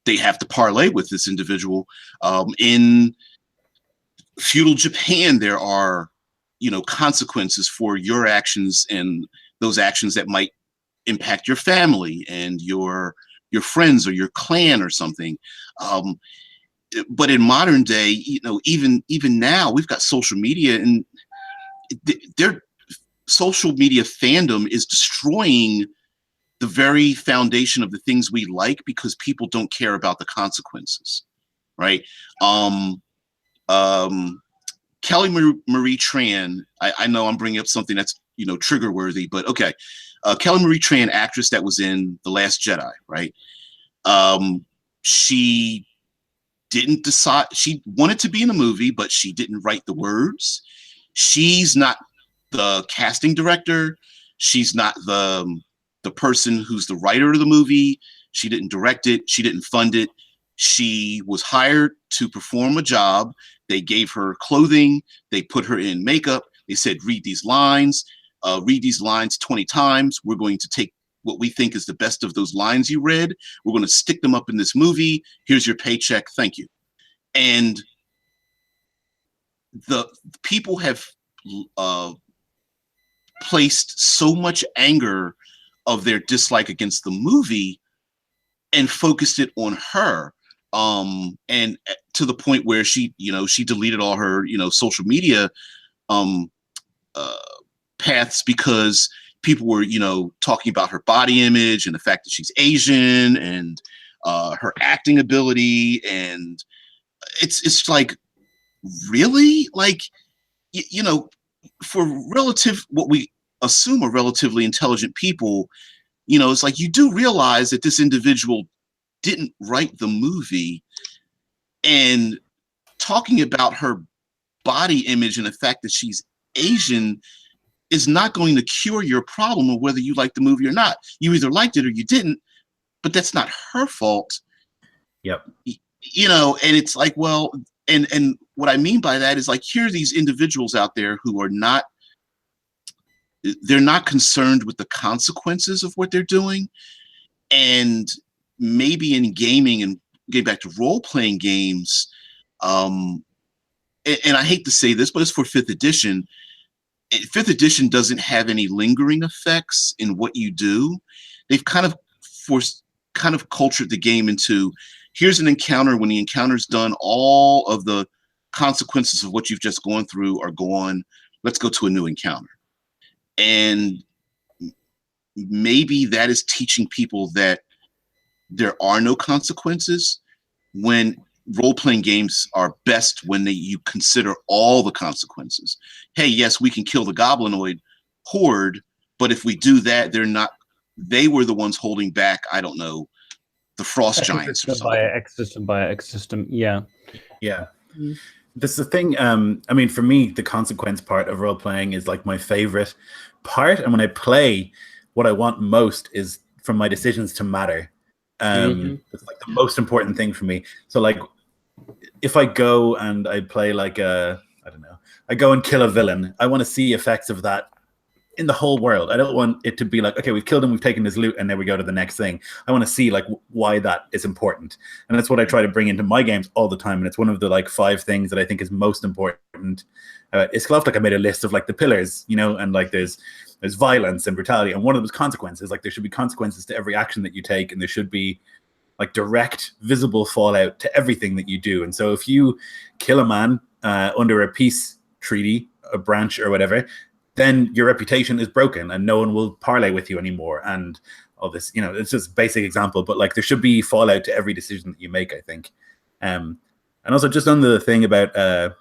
they have to parlay with this individual. In feudal Japan, there are, you know, consequences for your actions and those actions that might impact your family and your friends or your clan or something. But in modern day, you know, even now, we've got social media, and their social media fandom is destroying the very foundation of the things we like because people don't care about the consequences, right? Kelly Marie Tran, I know I'm bringing up something that's, you know, trigger worthy, but okay. Kelly Marie Tran, actress that was in The Last Jedi, right? She didn't decide, she wanted to be in a movie, but she didn't write the words. She's not the casting director. She's not the person who's the writer of the movie. She didn't direct it. She didn't fund it. She was hired to perform a job. They gave her clothing. They put her in makeup. They said, read these lines 20 times. We're going to take what we think is the best of those lines you read. We're going to stick them up in this movie. Here's your paycheck. Thank you. And the people have placed so much anger of their dislike against the movie and focused it on her. And to the point where she, you know, she deleted all her, you know, social media paths because people were, you know, talking about her body image and the fact that she's Asian and her acting ability. And it's like, really? Like, you know, for what we assume are relatively intelligent people, you know, it's like you do realize that this individual didn't write the movie, and talking about her body image and the fact that she's Asian is not going to cure your problem of whether you like the movie or not. You either liked it or you didn't, but that's not her fault. Yep. You know, and it's like, well, and what I mean by that is like, here are these individuals out there who are not, they're not concerned with the consequences of what they're doing. And maybe in gaming, and getting back to role-playing games, and I hate to say this, but it's for fifth edition. Fifth edition doesn't have any lingering effects in what you do. They've kind of cultured the game into, here's an encounter. When the encounter's done, all of the consequences of what you've just gone through are gone. Let's go to a new encounter. And maybe that is teaching people that there are no consequences, when role-playing games are best when you consider all the consequences. Hey, yes, we can kill the goblinoid horde, but if we do that, they were the ones holding back, I don't know, the frost giants or something. By X system, yeah. Yeah. This is the thing. I mean, for me, the consequence part of role playing is like my favorite part. And when I play, what I want most is for my decisions to matter. It's like the most important thing for me. So like, if I go and I play like I don't know, I go and kill a villain, I want to see effects of that in the whole world. I don't want it to be like, okay, we've killed him, we've taken his loot, and then we go to the next thing. I want to see like why that is important, and that's what I try to bring into my games all the time. And it's one of the like 5 things that I think is most important. It's like I made a list of like the pillars, you know, and like there's violence and brutality, and one of them is consequences. Like there should be consequences to every action that you take, and there should be like direct, visible fallout to everything that you do. And so if you kill a man under a peace treaty, a branch or whatever, then your reputation is broken and no one will parlay with you anymore. And all this, you know, it's just a basic example, but like there should be fallout to every decision that you make, I think. And also just on the thing about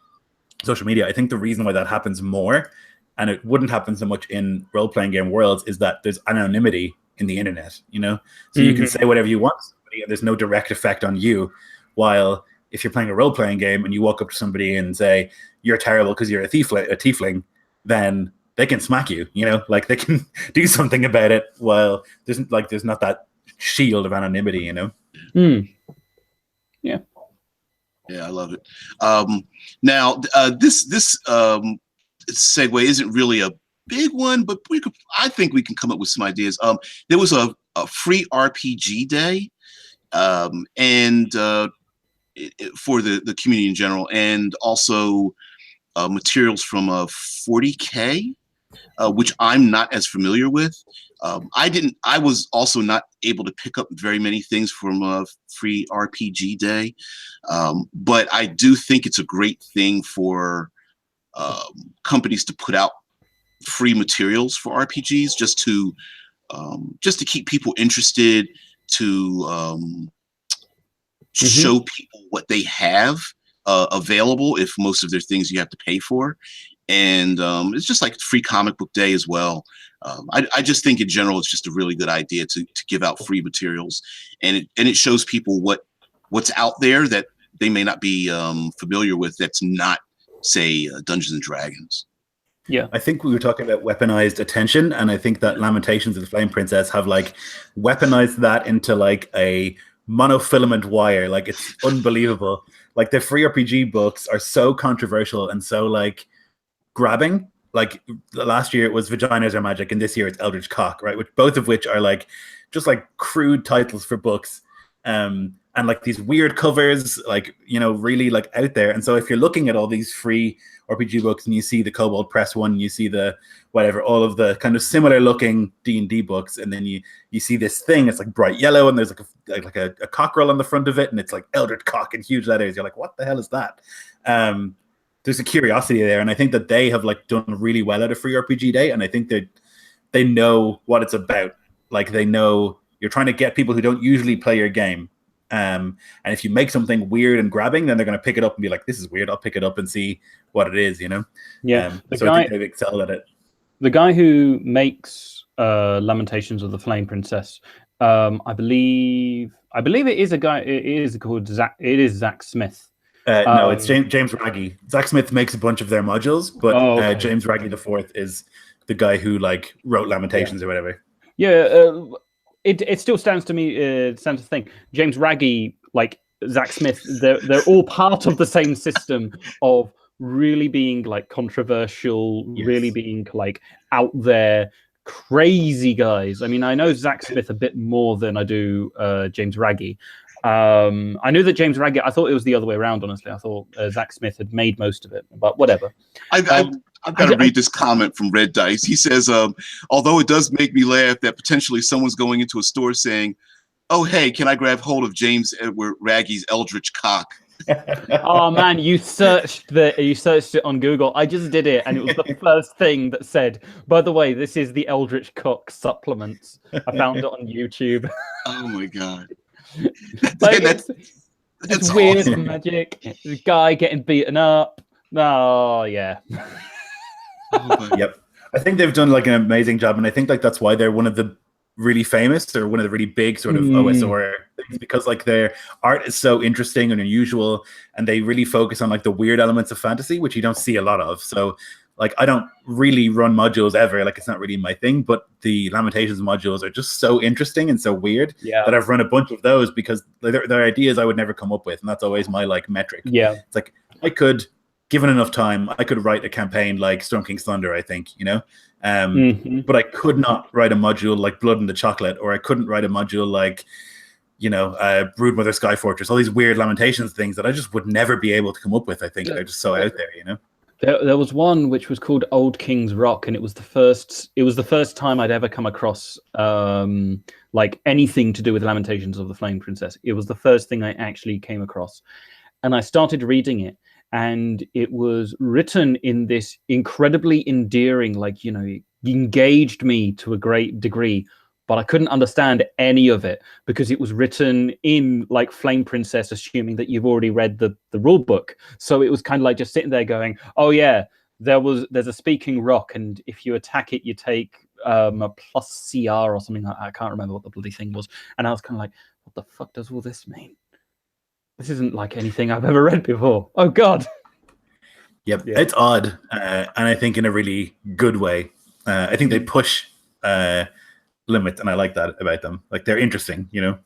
social media, I think the reason why that happens more, and it wouldn't happen so much in role-playing game worlds, is that there's anonymity in the internet, you know? So you can say whatever you want to somebody and there's no direct effect on you. While if you're playing a role-playing game and you walk up to somebody and say, you're terrible because you're a tiefling, then they can smack you, you know? Like they can do something about it, while there's not that shield of anonymity, you know? Yeah. Yeah, I love it. Now, this segue isn't really a big one, but I think we can come up with some ideas. There was a free RPG day, and for the community in general, and also materials from 40K, which I'm not as familiar with. I was also not able to pick up very many things from a free RPG day, but I do think it's a great thing for companies to put out free materials for RPGs, just to keep people interested, to show people what they have available, if most of their things you have to pay for. And it's just like free comic book day as well. I just think in general it's just a really good idea to give out free materials, and it shows people what's out there that they may not be familiar with, that's not, say, Dungeons and Dragons. Yeah, I think we were talking about weaponized attention, and I think that Lamentations of the Flame Princess have like weaponized that into like a monofilament wire. Like it's unbelievable. Like the free RPG books are so controversial and so like grabbing. Like last year it was Vaginas Are Magic, and this year it's Eldritch Cock, right? Both of which are like just like crude titles for books. And like these weird covers, like, you know, really like out there. And so if you're looking at all these free RPG books and you see the Kobold Press one, you see the whatever, all of the kind of similar looking D&D books, and then you see this thing, it's like bright yellow, and there's like a cockerel on the front of it, and it's like Eldritch Cock in huge letters. You're like, what the hell is that? There's a curiosity there, and I think that they have like done really well at a free RPG day, and I think that they know what it's about. Like they know you're trying to get people who don't usually play your game. And if you make something weird and grabbing, then they're going to pick it up and be like, this is weird, I'll pick it up and see what it is, you know? Yeah. I think they've excelled at it. The guy who makes Lamentations of the Flame Princess, I believe it is a guy, it is called Zach, it is Zach Smith. No, it's James Raggi. Zach Smith makes a bunch of their modules, but okay. James Raggi the Fourth is the guy who like wrote Lamentations or whatever. Yeah, it still stands to me. Stands to think. James Raggi, like Zach Smith, they're all part of the same system of really being like controversial, really being like out there, crazy guys. I mean, I know Zach Smith a bit more than I do James Raggi. I knew that James Raggett. I thought it was the other way around. Honestly, I thought Zach Smith had made most of it, but whatever. I've got to read this comment from Red Dice. He says, although it does make me laugh that potentially someone's going into a store saying, "Oh, hey, can I grab hold of James Edward Raggy's eldritch cock?" Oh man, you searched it on Google. I just did it, and it was the first thing that said, "By the way, this is the Eldritch Cock supplements." I found it on YouTube. Oh my god. Like, that's it's weird magic. The guy getting beaten up. Oh yeah. Yep. I think they've done like an amazing job, and I think like that's why they're one of the really famous or one of the really big sort of OSR things, because like their art is so interesting and unusual, and they really focus on like the weird elements of fantasy, which you don't see a lot of. So like I don't really run modules ever, like it's not really my thing, but the Lamentations modules are just so interesting and so weird that I've run a bunch of those because they're ideas I would never come up with, and that's always my like metric. Yeah, it's like I could, given enough time, I could write a campaign like Storm King's Thunder, I think, you know. But I could not write a module like Blood in the Chocolate, or I couldn't write a module like, you know, Broodmother Sky Fortress, all these weird Lamentations things that I just would never be able to come up with. I think they're just so out there, you know. There was one which was called Old King's Rock, and it was the first time I'd ever come across like anything to do with Lamentations of the Flame Princess. It was the first thing I actually came across, and I started reading it. And it was written in this incredibly endearing, like, you know, engaged me to a great degree, but I couldn't understand any of it because it was written in like Flame Princess, assuming that you've already read the rule book. So it was kind of like just sitting there going, oh yeah, there's a speaking rock, and if you attack it, you take a plus CR or something like that. I can't remember what the bloody thing was. And I was kind of like, what the fuck does all this mean? This isn't like anything I've ever read before. Oh God. Yep, yeah. It's odd, and I think in a really good way. I think they push limits, and I like that about them. Like they're interesting, you know.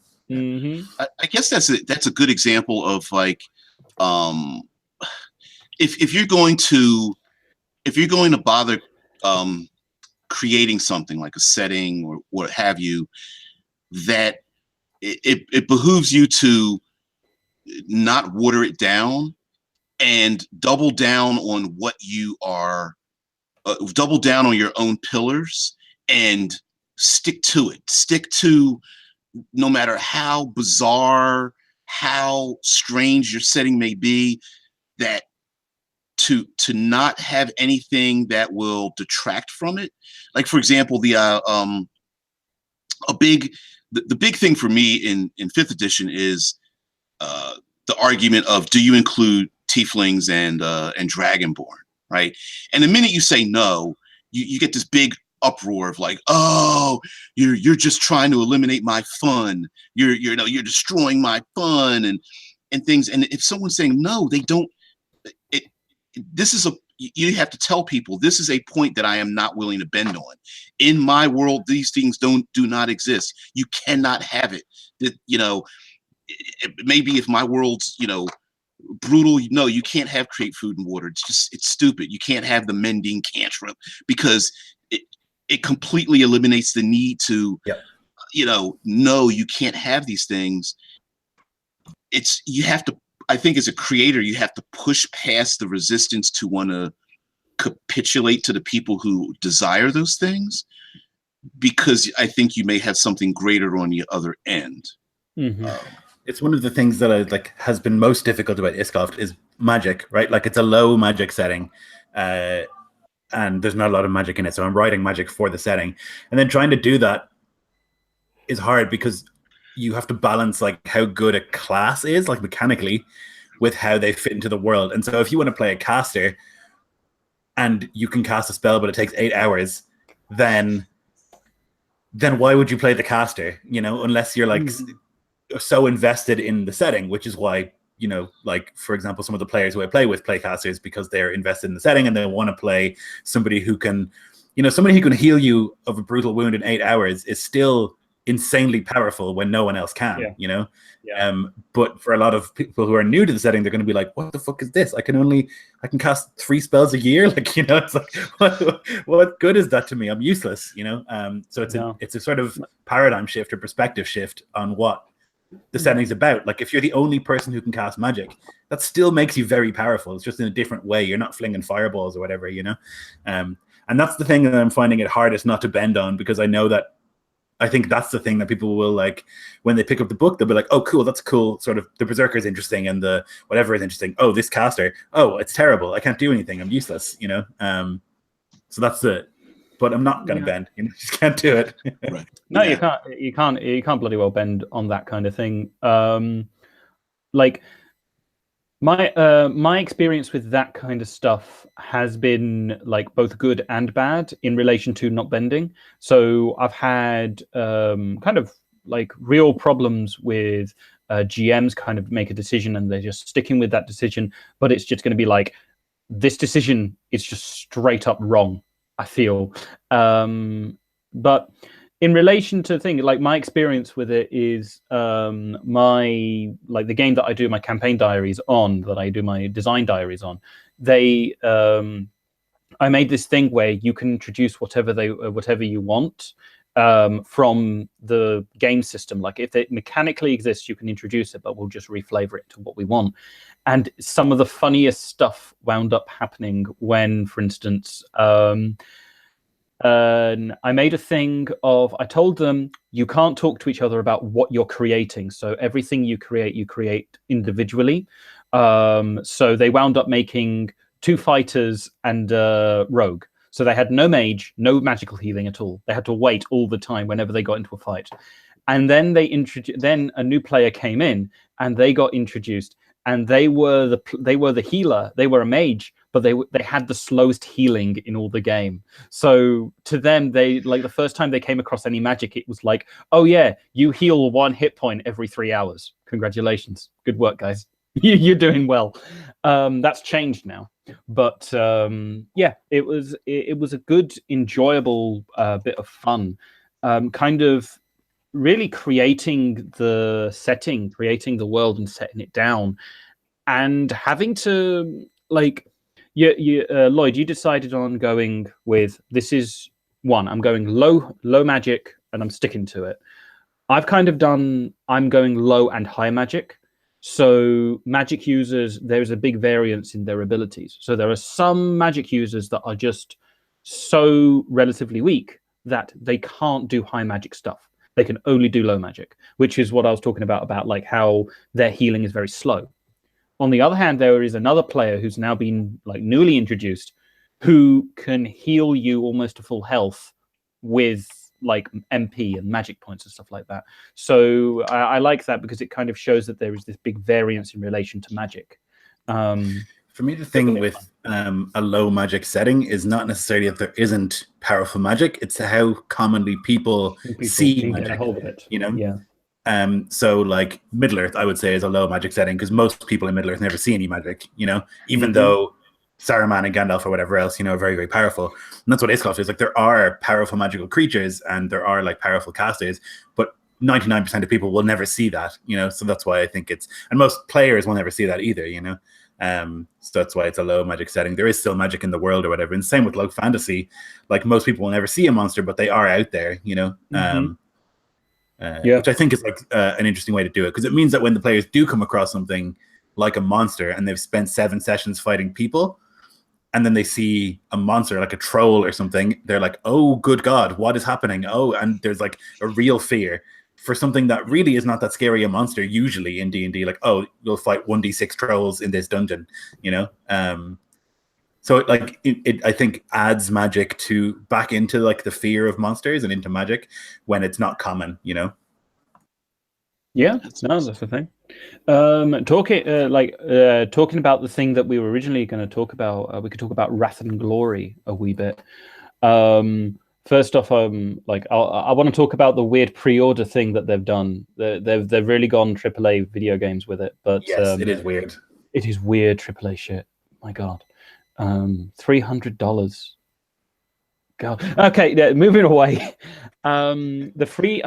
I guess that's a good example of like, if you're going to bother creating something like a setting or what have you, that it behooves you to not water it down and double down on what you are, double down on your own pillars and stick to it. Stick to, no matter how bizarre, how strange your setting may be, that to not have anything that will detract from it. Like, for example, the big thing for me in 5th edition is the argument of, do you include tieflings and dragonborn, right? And the minute you say no, you get this big uproar of like, oh, you're just trying to eliminate my fun. You're destroying my fun and things. And if someone's saying no, they don't. You have to tell people this is a point that I am not willing to bend on. In my world, these things do not exist. You cannot have it. Maybe if my world's, brutal, no, you can't have create food and water. It's stupid. You can't have the mending cantrip because it completely eliminates the need to, no, you can't have these things. You have to, I think as a creator, you have to push past the resistance to want to capitulate to the people who desire those things, because I think you may have something greater on the other end. It's one of the things that has been most difficult about Iskoft is magic, right? Like it's a low magic setting, and there's not a lot of magic in it. So I'm writing magic for the setting, and then trying to do that is hard because you have to balance like how good a class is, like mechanically, with how they fit into the world. And so if you want to play a caster and you can cast a spell, but it takes 8 hours, then why would you play the caster? Unless you're like so invested in the setting, which is why, like for example, some of the players who I play with play casters because they're invested in the setting and they want to play somebody who can, somebody who can heal you of a brutal wound in 8 hours is still insanely powerful when no one else can, but for a lot of people who are new to the setting, they're going to be like, what the fuck is this? I can cast 3 spells a year. Like, it's like, what good is that to me? I'm useless, so it's a sort of paradigm shift or perspective shift on what the setting's about. Like if you're the only person who can cast magic, that still makes you very powerful. It's just in a different way. You're not flinging fireballs or whatever, you know. And that's the thing that I'm finding it hardest not to bend on, because I know that I think that's the thing that people will like when they pick up the book. They'll be like, "Oh, cool, that's cool." Sort of the berserker is interesting, and the whatever is interesting. Oh, this caster. Oh, it's terrible. I can't do anything. I'm useless. You know. So that's it. But I'm not going to bend. You know, just can't do it. Right. No, Yeah. you can't bloody well bend on that kind of thing. Like my experience with that kind of stuff has been like both good and bad in relation to not bending. So I've had kind of like real problems with GMs kind of make a decision and they're just sticking with that decision, but it's just going to be like, this decision is just straight up wrong, I feel. But in relation to things like my experience with it is my like the game that I do my campaign diaries on, that I do my design diaries on, they I made this thing where you can introduce whatever you want from the game system. Like if it mechanically exists, you can introduce it, but we'll just reflavor it to what we want. And some of the funniest stuff wound up happening when, for instance, I made a thing of, I told them you can't talk to each other about what you're creating. So everything you create individually. So they wound up making 2 fighters and a rogue. So they had no mage, no magical healing at all. They had to wait all the time whenever they got into a fight. And then then a new player came in and they got introduced, and they were the healer. They were a mage, but they had the slowest healing in all the game. So to them, they like the first time they came across any magic, it was like, oh yeah, you heal 1 hit point every 3 hours. Congratulations, good work, guys. You're doing well. That's changed now, but yeah, it was a good, enjoyable bit of fun. Kind of really creating the setting, creating the world, and setting it down, and having to like, Lloyd, you decided on going with this is one. I'm going low magic, and I'm sticking to it. I've kind of done. I'm going low and high magic. So magic users, there's a big variance in their abilities. So there are some magic users that are just so relatively weak that they can't do high magic stuff. They can only do low magic, which is what I was talking about like how their healing is very slow. On the other hand, there is another player who's now been like newly introduced who can heal you almost to full health with like MP and magic points and stuff like that. So I like that because it kind of shows that there is this big variance in relation to magic. For me, the thing with a low magic setting is not necessarily that there isn't powerful magic; it's how commonly people see magic. Get a hold of it. You know, yeah. So like Middle Earth, I would say, is a low magic setting because most people in Middle Earth never see any magic. You know, even though Saruman and Gandalf or whatever else, you know, are very, very powerful. And that's what Isklof is. Like there are powerful magical creatures and there are like powerful casters, but 99% of people will never see that, you know. So that's why I think it's, and most players will never see that either, you know. So that's why it's a low magic setting. There is still magic in the world or whatever. And same with low fantasy. Like most people will never see a monster, but they are out there, you know. Which I think is like an interesting way to do it, because it means that when the players do come across something like a monster and they've spent 7 sessions fighting people, and then they see a monster like a troll or something, they're like, oh, good God, what is happening? Oh, and there's like a real fear for something that really is not that scary a monster usually in D&D. Like, oh, you'll fight 1d6 trolls in this dungeon, you know? So like it I think adds magic to back into like the fear of monsters and into magic when it's not common, you know? Yeah, no, that's the thing. Talking about the thing that we were originally going to talk about, we could talk about Wrath and Glory a wee bit. First off, I want to talk about the weird pre-order thing that they've done. They've really gone AAA video games with it, but yes, it is weird. It is weird AAA shit. My God, $300. God. Okay, moving away. The free,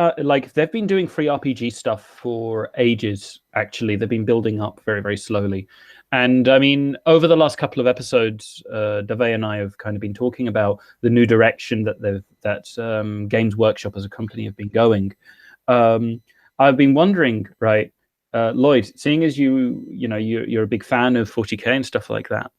they've been doing free RPG stuff for ages. Actually, they've been building up very, very slowly. And I mean, over the last couple of episodes, Dave and I have kind of been talking about the new direction that Games Workshop as a company have been going. I've been wondering, right, Lloyd, seeing as you're a big fan of 40k and stuff like that,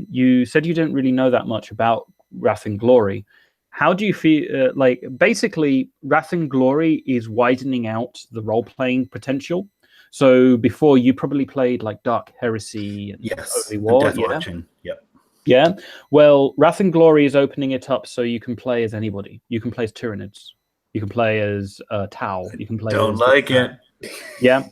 you said you didn't really know that much about Wrath and Glory. How do you feel? Like, basically, Wrath and Glory is widening out the role-playing potential. So before, you probably played like Dark Heresy and Yes, Holy War, Death Watching. Yep. Yeah. Well, Wrath and Glory is opening it up so you can play as anybody. You can play as Tyranids. You can play as Tau. You can play Don't as like it. Yeah.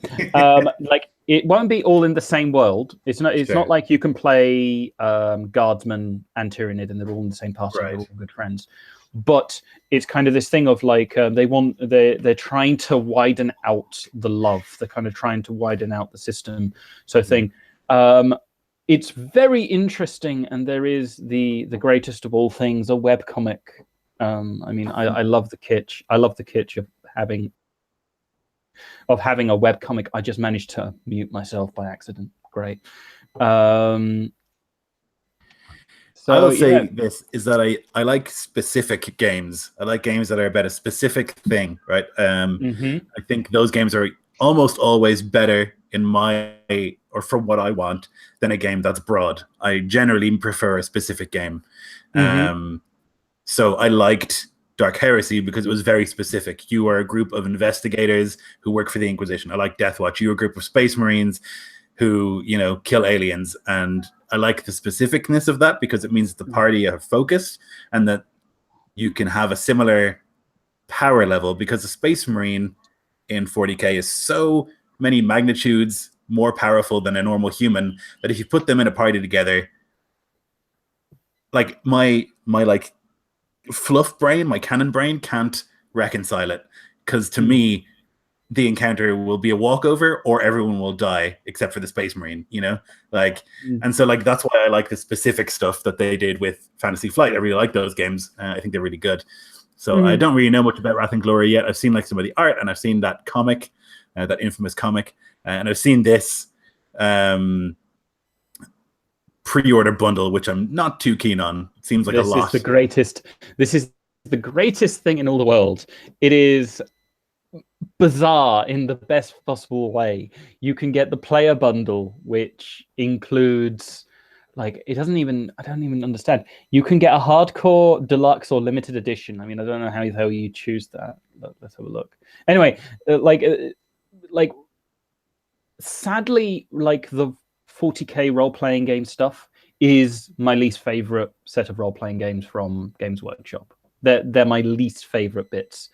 Like, it won't be all in the same world. It's not Sure. like you can play Guardsman and Tyranid and they're all in the same party. Right. They're all good friends. But it's kind of this thing of like they're trying to widen out the love. They're kind of trying to widen out the system. So thing. It's very interesting, and there is the greatest of all things, a webcomic. I mean, I love the kitsch. I love the kitsch of having a webcomic. I just managed to mute myself by accident. Great. So I will say this is that I like specific games. I like games that are about a specific thing, right? I think those games are almost always better in my, or from what I want, than a game that's broad. I generally prefer a specific game. So I liked Dark Heresy because it was very specific. You are a group of investigators who work for the Inquisition. I like Death Watch. You're a group of Space Marines who, you know, kill aliens. And I like the specificness of that because it means the party are focused and that you can have a similar power level, because a Space Marine in 40k is so many magnitudes more powerful than a normal human that if you put them in a party together, like my like fluff brain, my canon brain can't reconcile it, because to me the encounter will be a walkover or everyone will die except for the Space Marine, you know, like and so like that's why I like the specific stuff that they did with Fantasy Flight. I really like those games. I think they're really good. So I don't really know much about Wrath and Glory yet. I've seen like some of the art and I've seen that comic, that infamous comic, and I've seen this pre-order bundle, which I'm not too keen on. It seems like a lot. This is the greatest thing in all the world. It is bizarre in the best possible way. You can get the player bundle, which includes, like, I don't even understand. You can get a hardcore, deluxe, or limited edition. I mean, I don't know how you choose that. Let's have a look. Anyway, like sadly, like the 40k role-playing game stuff is my least favorite set of role-playing games from Games Workshop. They're my least favorite bits.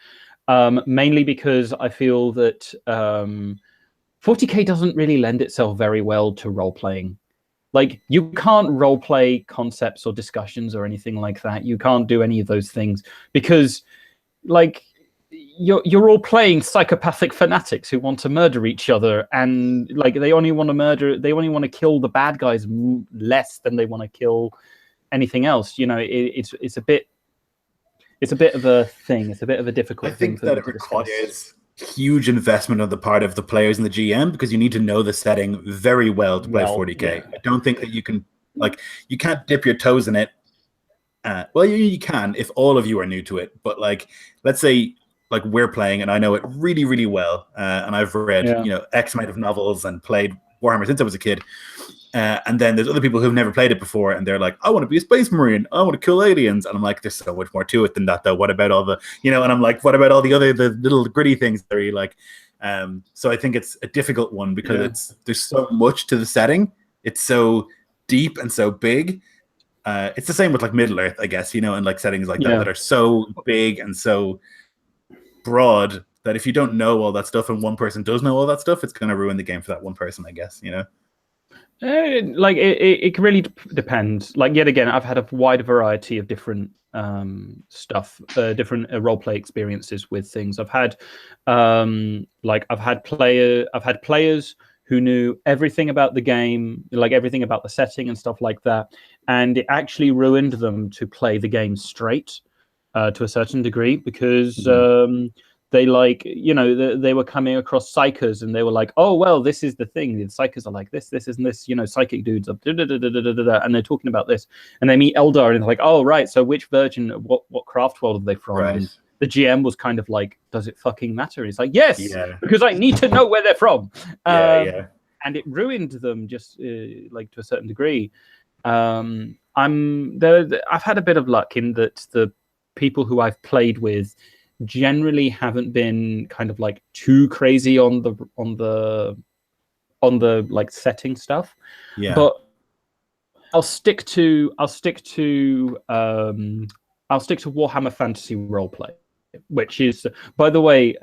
Mainly because I feel that 40k doesn't really lend itself very well to role-playing. Like, you can't role-play concepts or discussions or anything like that. You can't do any of those things because, like, you're all playing psychopathic fanatics who want to murder each other, and like they only want to kill the bad guys less than they want to kill anything else. You know, it's a bit of a thing. It's a bit of a difficult thing. I think that it requires huge investment on the part of the players and the GM, because you need to know the setting very well to play 40k. Yeah. I don't think that you can, like, you can't dip your toes in it. Well, you can if all of you are new to it, but like, let's say like we're playing and I know it really, really well, and I've read you know X amount of novels and played Warhammer since I was a kid. And then there's other people who've never played it before, and they're like, I want to be a Space Marine. I want to kill aliens. And I'm like, there's so much more to it than that, though. What about all the, you know, and I'm like, what about all the little gritty things that are you like? So I think it's a difficult one because there's so much to the setting. It's so deep and so big. It's the same with like Middle Earth, I guess, you know, and like settings like that are so big and so broad that if you don't know all that stuff and one person does know all that stuff, it's going to ruin the game for that one person, I guess, you know? Like it can really depend. Like, yet again, I've had a wide variety of different stuff, different role-play experiences with things. I've had players who knew everything about the game, like everything about the setting and stuff like that, and it actually ruined them to play the game straight to a certain degree, because they, like, you know, they were coming across psychers and they were like, oh, well, this is the thing. The psychers are like this, and this, you know, psychic dudes are and they're talking about this. And they meet Eldar and they're like, oh, right. So which version, what craft world are they from? Right. And the GM was kind of like, "Does it fucking matter?" He's like, "Yes, Yeah. because I need to know where they're from." Yeah. And it ruined them just like to a certain degree. I've had a bit of luck in that the people who I've played with generally haven't been kind of like too crazy on the like setting stuff. Yeah. But I'll stick to Warhammer Fantasy Roleplay, which is, by the way,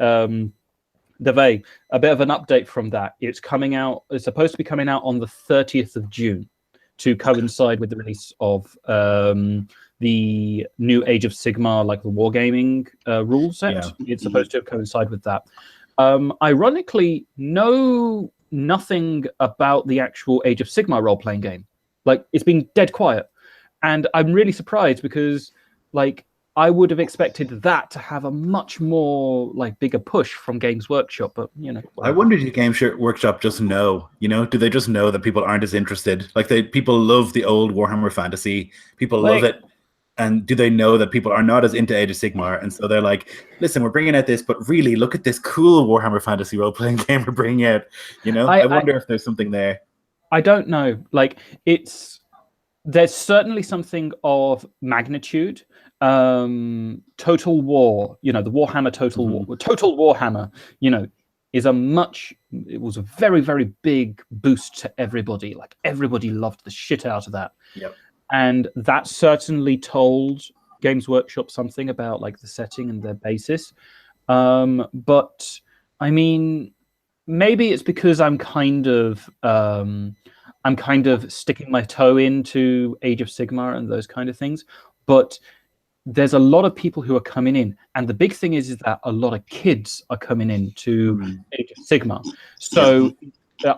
Dave, a bit of an update from that. It's coming out. It's supposed to be coming out on the 30th of June to coincide with the release of the new Age of Sigmar, like the wargaming rule set. Yeah. It's supposed to coincide with that. Ironically, know nothing about the actual Age of Sigmar role-playing game. Like, it's been dead quiet. And I'm really surprised because, like, I would have expected that to have a much more, like, bigger push from Games Workshop, but, you know. I wonder, did Games Workshop just know? You know, do they just know that people aren't as interested? Like, people love the old Warhammer Fantasy. People love it. And do they know that people are not as into Age of Sigmar? And so they're like, listen, we're bringing out this, but really, look at this cool Warhammer Fantasy role-playing game we're bringing out. You know, I wonder if there's something there. I don't know. Like, there's certainly something of magnitude. Total War, you know, the Warhammer Total War, Total Warhammer, you know, it was a very, very big boost to everybody. Like, everybody loved the shit out of that. Yep. And that certainly told Games Workshop something about, like, the setting and their basis. But I mean, maybe it's because I'm kind of sticking my toe into Age of Sigmar and those kind of things. But there's a lot of people who are coming in, and the big thing is that a lot of kids are coming into Age of Sigmar. So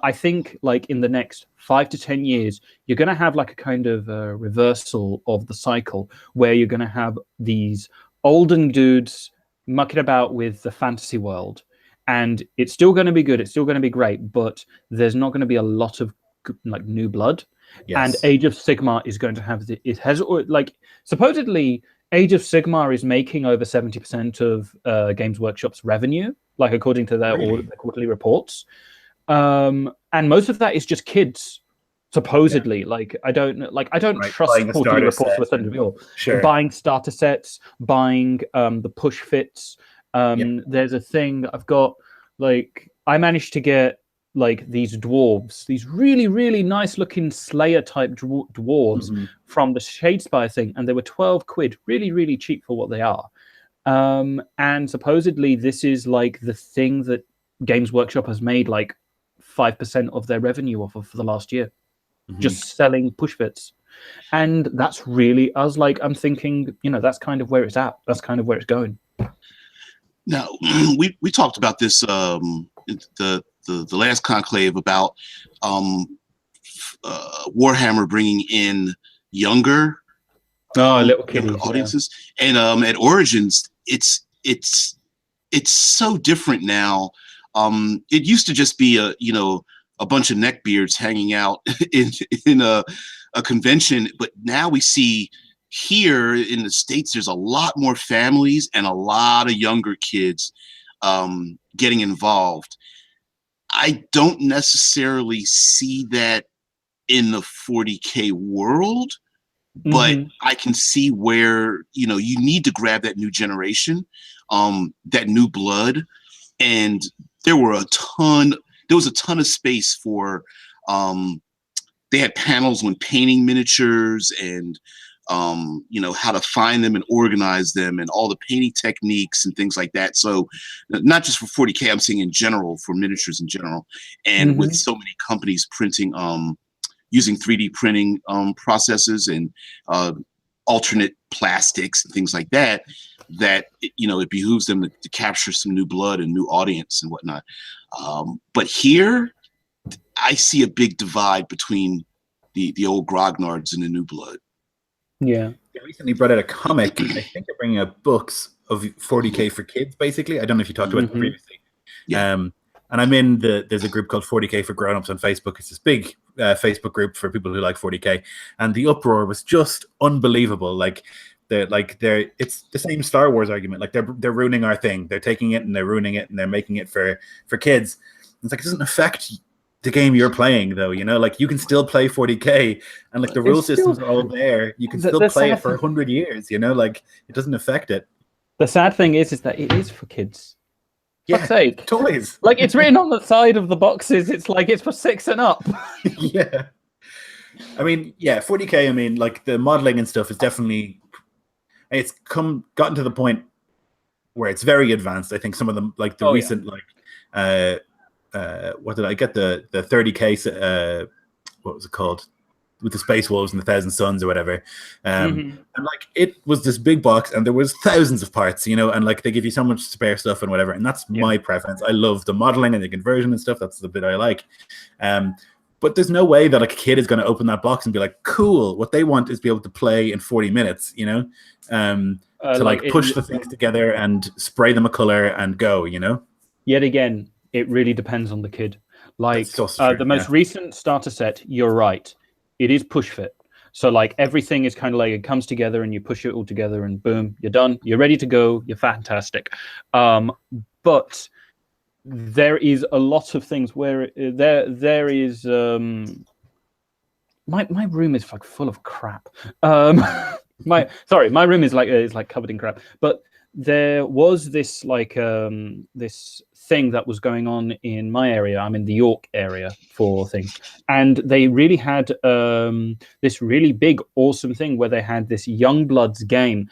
I think, like, in the next 5 to 10 years, you're going to have like a kind of reversal of the cycle where you're going to have these olden dudes mucking about with the fantasy world, and it's still going to be good. It's still going to be great, but there's not going to be a lot of like new blood. Yes. And Age of Sigmar is going to have it has, like, supposedly Age of Sigmar is making over 70% of Games Workshop's revenue, like, according to their quarterly reports. And most of that is just kids, supposedly. Like, I don't trust quarterly reports to a certain degree. Sure. Buying starter sets, buying the push fits. There's a thing I've got, like, I managed to get, like, these dwarves, these really, really nice looking Slayer type dwarves from the Shadespire thing, and they were 12 quid, really, really cheap for what they are. And supposedly this is like the thing that Games Workshop has made like 5% of their revenue off of for the last year, just selling push fits. And that's really, I'm thinking, you know, that's kind of where it's at. That's kind of where it's going. Now, we talked about this the last conclave about Warhammer bringing in younger little kiddies, audiences, and at Origins, it's so different now. It used to just be a bunch of neckbeards hanging out in a convention, but now we see here in the States there's a lot more families and a lot of younger kids getting involved. I don't necessarily see that in the 40K world, but I can see where, you need to grab that new generation, that new blood. And there was a ton of space for, they had panels on painting miniatures and, how to find them and organize them and all the painting techniques and things like that. So not just for 40K, I'm saying in general, for miniatures in general. And with so many companies printing, using 3D printing processes and alternate plastics and things like that, it behooves them to capture some new blood and new audience and whatnot. But here, I see a big divide between the old grognards and the new blood. Yeah. They recently brought out a comic. I think they're bringing out books of 40K for kids, basically. I don't know if you talked about it previously. Yeah. And I'm in there's a group called 40K for Grown-Ups on Facebook. It's this big Facebook group for people who like 40K. And the uproar was just unbelievable. Like, It's the same Star Wars argument. Like they're ruining our thing. They're taking it and they're ruining it and they're making it for kids. It's like it doesn't affect the game you're playing though. Like you can still play 40K and like the rule systems are all there. You can still play it for 100 years. Like it doesn't affect it. The sad thing is that it is for kids. Yeah, fuck's sake. Toys. Like it's written on the side of the boxes. It's like it's for 6 and up. Yeah. I mean, yeah, 40K. I mean, like the modeling and stuff is definitely. It's gotten to the point where it's very advanced. I think some of them, like the recent, like, what did I get the 30K? What was it called? With the Space Wolves and the Thousand Suns or whatever. And like it was this big box, and there was thousands of parts, and like they give you so much spare stuff and whatever. And that's my preference. I love the modeling and the conversion and stuff. That's the bit I like. But there's no way that like a kid is going to open that box and be like, cool. What they want is be able to play in 40 minutes, to like push the things together and spray them a color and go, Yet again, it really depends on the kid. Like the most recent starter set, you're right. It is push fit. So like everything is kind of like it comes together and you push it all together and boom, you're done. You're ready to go. You're fantastic. But there is a lot of things where there is my room is like full of crap. My room is like covered in crap. But there was this like this thing that was going on in my area. I'm in the York area for things, and they really had this really big awesome thing where they had this Youngbloods game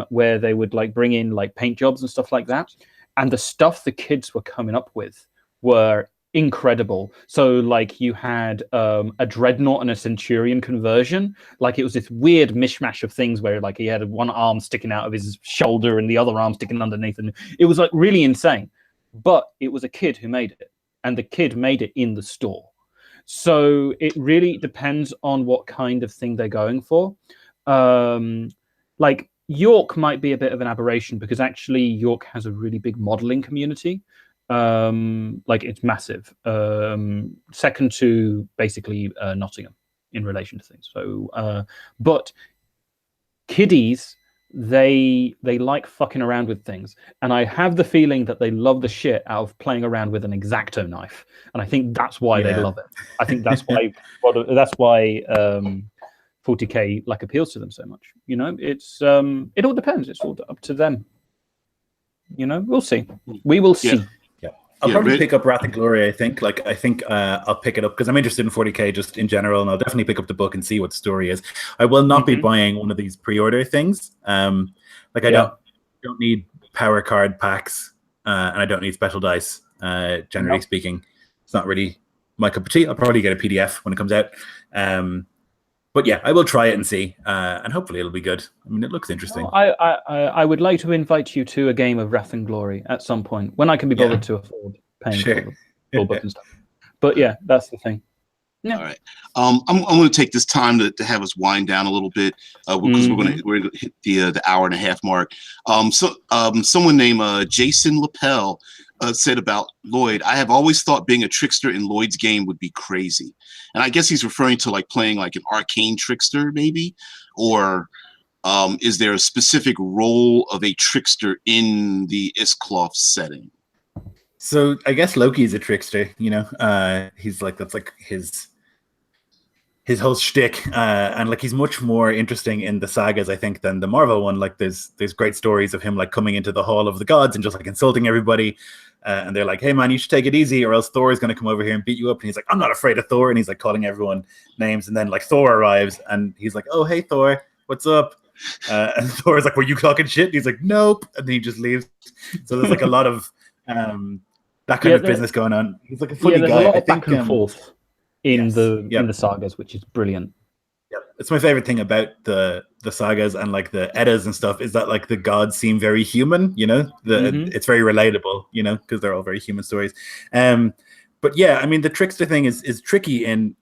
where they would like bring in like paint jobs and stuff like that. And the stuff the kids were coming up with were incredible. So like you had a dreadnought and a centurion conversion. Like it was this weird mishmash of things where like he had one arm sticking out of his shoulder and the other arm sticking underneath. And it was like really insane. But it was a kid who made it. And the kid made it in the store. So it really depends on what kind of thing they're going for. Like York might be a bit of an aberration because actually York has a really big modeling community. Like it's massive. Second to basically Nottingham in relation to things. So, but kiddies, they like fucking around with things, and I have the feeling that they love the shit out of playing around with an X-Acto knife, and I think that's why they love it. I think that's why 40K like appeals to them so much. It's it all depends. It's all up to them. We'll see. We will see. I'll probably pick up Wrath and Glory. I think I'll pick it up because I'm interested in 40K just in general, and I'll definitely pick up the book and see what the story is. I will not be buying one of these pre-order things. I don't need power card packs, and I don't need special dice. Generally speaking, it's not really my cup of tea. I'll probably get a PDF when it comes out. But yeah, I will try it and see, and hopefully it'll be good. I mean, it looks interesting. I would like to invite you to a game of Wrath and Glory at some point when I can be bothered to afford paying for the full book and stuff. But yeah, that's the thing. Yeah. All right. I'm going to take this time to have us wind down a little bit because we're going to hit the hour and a half mark. Someone named Jason Lapel said about Lloyd, I have always thought being a trickster in Lloyd's game would be crazy. And I guess he's referring to like playing like an arcane trickster maybe, or is there a specific role of a trickster in the Iscloff setting? So I guess Loki is a trickster, he's like, that's like his whole shtick, and like he's much more interesting in the sagas, I think, than the Marvel one. Like there's great stories of him like coming into the Hall of the Gods and just like insulting everybody, and they're like, hey man, you should take it easy or else Thor is going to come over here and beat you up. And he's like, I'm not afraid of Thor. And he's like calling everyone names, and then like Thor arrives and he's like, oh hey Thor, what's up? And Thor is like, were you talking shit? And he's like, nope. And then he just leaves. So there's like a lot of that kind of business going on. He's like a funny guy. A lot of back and forth in the sagas, which is brilliant. Yeah, it's my favorite thing about the sagas and like the Eddas and stuff is that like the gods seem very human. It's very relatable. Because they're all very human stories. But yeah, I mean the trickster thing is tricky in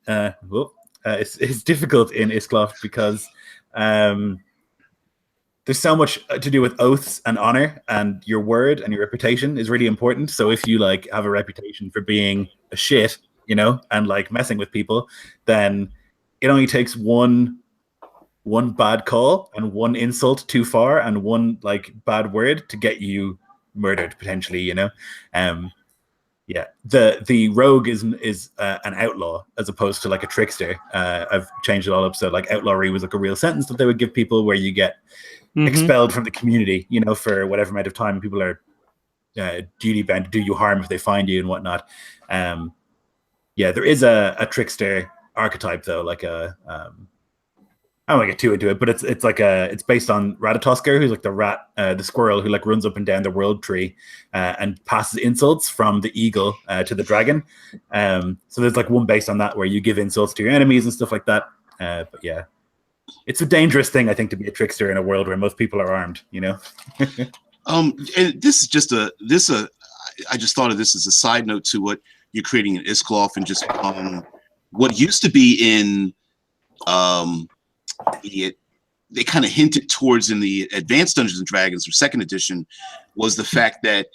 it's difficult in Iscloff because there's so much to do with oaths and honor, and your word and your reputation is really important. So if you like have a reputation for being a shit, and like messing with people, then it only takes one one bad call and one insult too far and one like bad word to get you murdered potentially, you know. Yeah, the rogue is an outlaw as opposed to like a trickster. I've changed it all up, so like outlawry was like a real sentence that they would give people where you get expelled from the community, you know, for whatever amount of time. People are duty bound to do you harm if they find you and whatnot. Yeah, there is a trickster archetype though, like a I don't want to get too into it, but it's based on Ratatoskr, who's like the rat, the squirrel who like runs up and down the world tree and passes insults from the eagle to the dragon. So there's like one based on that where you give insults to your enemies and stuff like that. But yeah, it's a dangerous thing, I think, to be a trickster in a world where most people are armed, you know. And this is just I just thought of this as a side note to what you're creating in Isklov and just what used to be in they kind of hinted towards in the Advanced Dungeons and Dragons or second edition was the fact that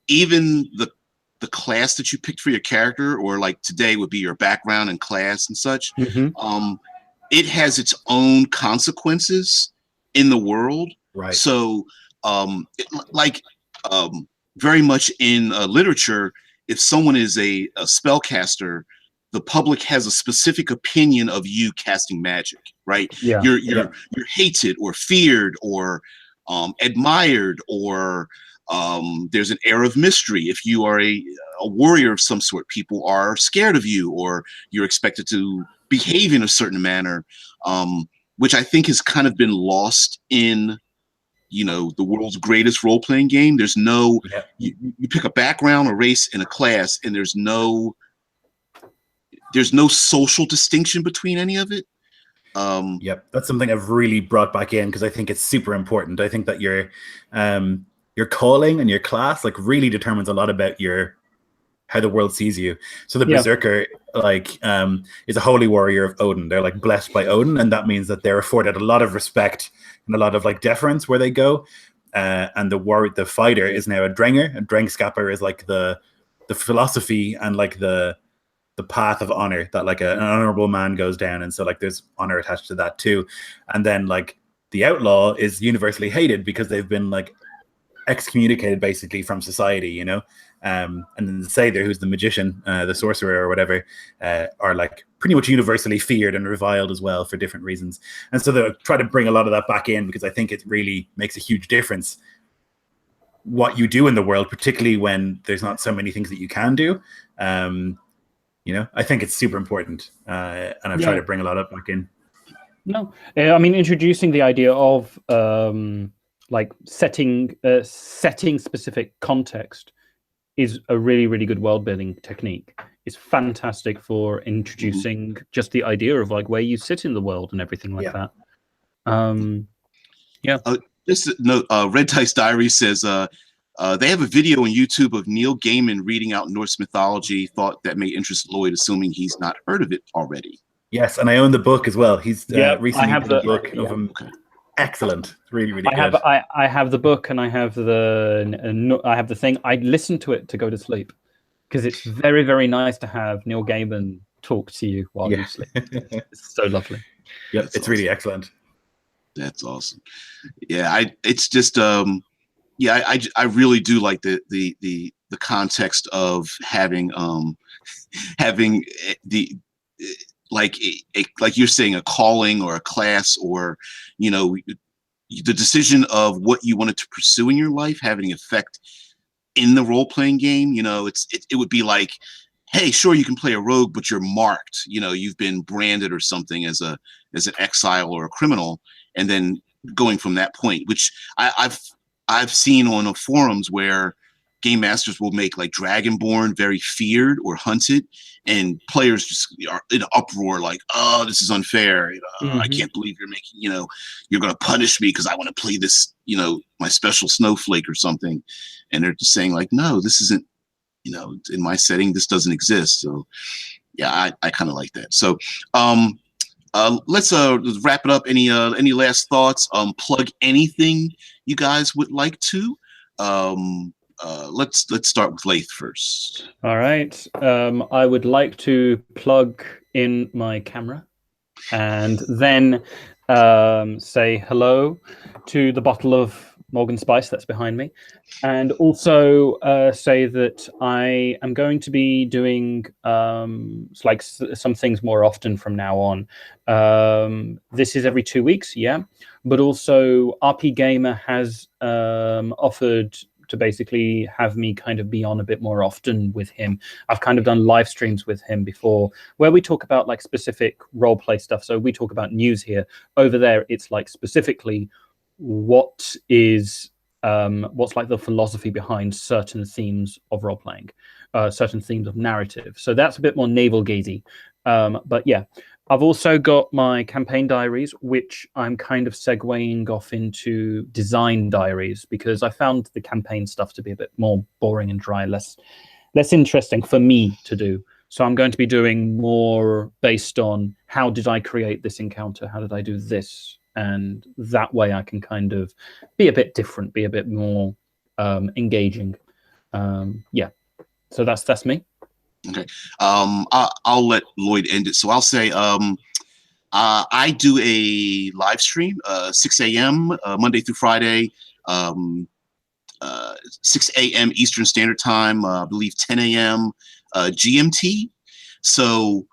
even the class that you picked for your character, or like today would be your background and class and such, it has its own consequences in the world. Right. So very much in literature, if someone is a spellcaster, the public has a specific opinion of you casting magic, right? Yeah. You're hated or feared or admired, or there's an air of mystery. If you are a warrior of some sort, people are scared of you, or you're expected to behave in a certain manner, which I think has kind of been lost in, you know, the world's greatest role-playing game. There's no, you pick a background, a race, and a class, and there's no social distinction between any of it. Yep, that's something I've really brought back in because I think it's super important. I think that your calling and your class like really determines a lot about how the world sees you. So the Berserker is a holy warrior of Odin. They're like blessed by Odin, and that means that they're afforded a lot of respect and a lot of like deference where they go. And the fighter is now a Drenger. A Drengskapper is like the philosophy and like the path of honor that like an honorable man goes down, and so like there's honor attached to that too. And then like the outlaw is universally hated because they've been like excommunicated basically from society, you know. And then the Sather, who's the magician, the sorcerer or whatever, are like pretty much universally feared and reviled as well for different reasons. And so they try to bring a lot of that back in because I think it really makes a huge difference what you do in the world, particularly when there's not so many things that you can do. You know, I think it's super important, and I've tried to bring a lot of back in. No, I mean, introducing the idea of like setting specific context is a really, really good world building technique. It's fantastic for introducing just the idea of like where you sit in the world and everything like that. Just note, Red Dice Diary says they have a video on YouTube of Neil Gaiman reading out Norse mythology. Thought that may interest Lloyd, assuming he's not heard of it already. Yes, and I own the book as well. He's recently have the book of him. Okay. Excellent, really, really good. I have the book, and I have the thing. I listen to it to go to sleep because it's very, very nice to have Neil Gaiman talk to you while you sleep. It's so lovely. Yeah, it's awesome. Really excellent. That's awesome. Yeah, it's just I really do like the context of having the like you're saying, a calling or a class, or you know, the decision of what you wanted to pursue in your life having effect in the role-playing game. You know, it would be like, hey, sure, you can play a rogue, but you're marked. You know, you've been branded or something as an exile or a criminal, and then going from that point, which I've seen on forums where game masters will make like Dragonborn very feared or hunted, and players just are in an uproar like, oh, this is unfair. You know, I can't believe you're making, you know, you're going to punish me because I want to play this, you know, my special snowflake or something. And they're just saying like, no, this isn't, you know, in my setting, this doesn't exist. So yeah, I kind of like that. So let's wrap it up. Any last thoughts? Plug anything you guys would like to. Let's start with Laith first. All right. I would like to plug in my camera. and then say hello to the bottle of Morgan Spice that's behind me, and also say that I am going to be doing some things more often from now on. This is every 2 weeks, yeah, but also RP Gamer has offered to basically have me kind of be on a bit more often with him. I've kind of done live streams with him before where we talk about like specific role play stuff. So we talk about news here. Over there, it's like specifically what's like the philosophy behind certain themes of role playing, certain themes of narrative. So that's a bit more navel gazing. But yeah, I've also got my campaign diaries, which I'm kind of segueing off into design diaries because I found the campaign stuff to be a bit more boring and dry, less interesting for me to do. So I'm going to be doing more based on how did I create this encounter? How did I do this? And that way I can kind of be a bit different, be a bit more engaging. Yeah, so that's me. Okay. I'll let Lloyd end it. So I'll say I do a live stream 6 a.m. Monday through Friday, 6 a.m. Eastern Standard Time, I believe 10 a.m. GMT. So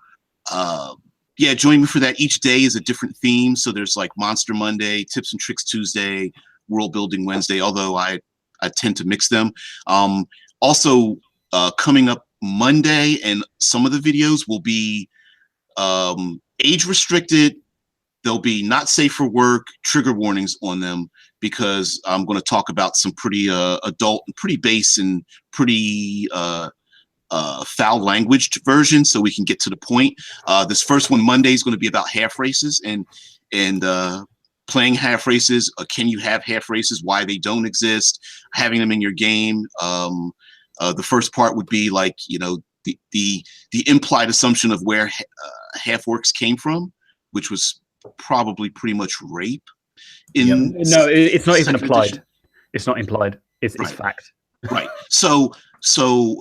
yeah, join me for that. Each day is a different theme. So there's like Monster Monday, Tips and Tricks Tuesday, World Building Wednesday, although I tend to mix them. Also, coming up Monday, and some of the videos will be age restricted. They'll be not safe for work, trigger warnings on them, because I'm going to talk about some pretty adult and pretty base and pretty foul language version, so we can get to the point. This first one, Monday, is going to be about half races and playing half races. Can you have half races? Why they don't exist? Having them in your game. The first part would be like, you know, the implied assumption of where half orcs came from, which was probably pretty much rape. No, it's not even implied. Edition. It's not implied. It's fact. Right. So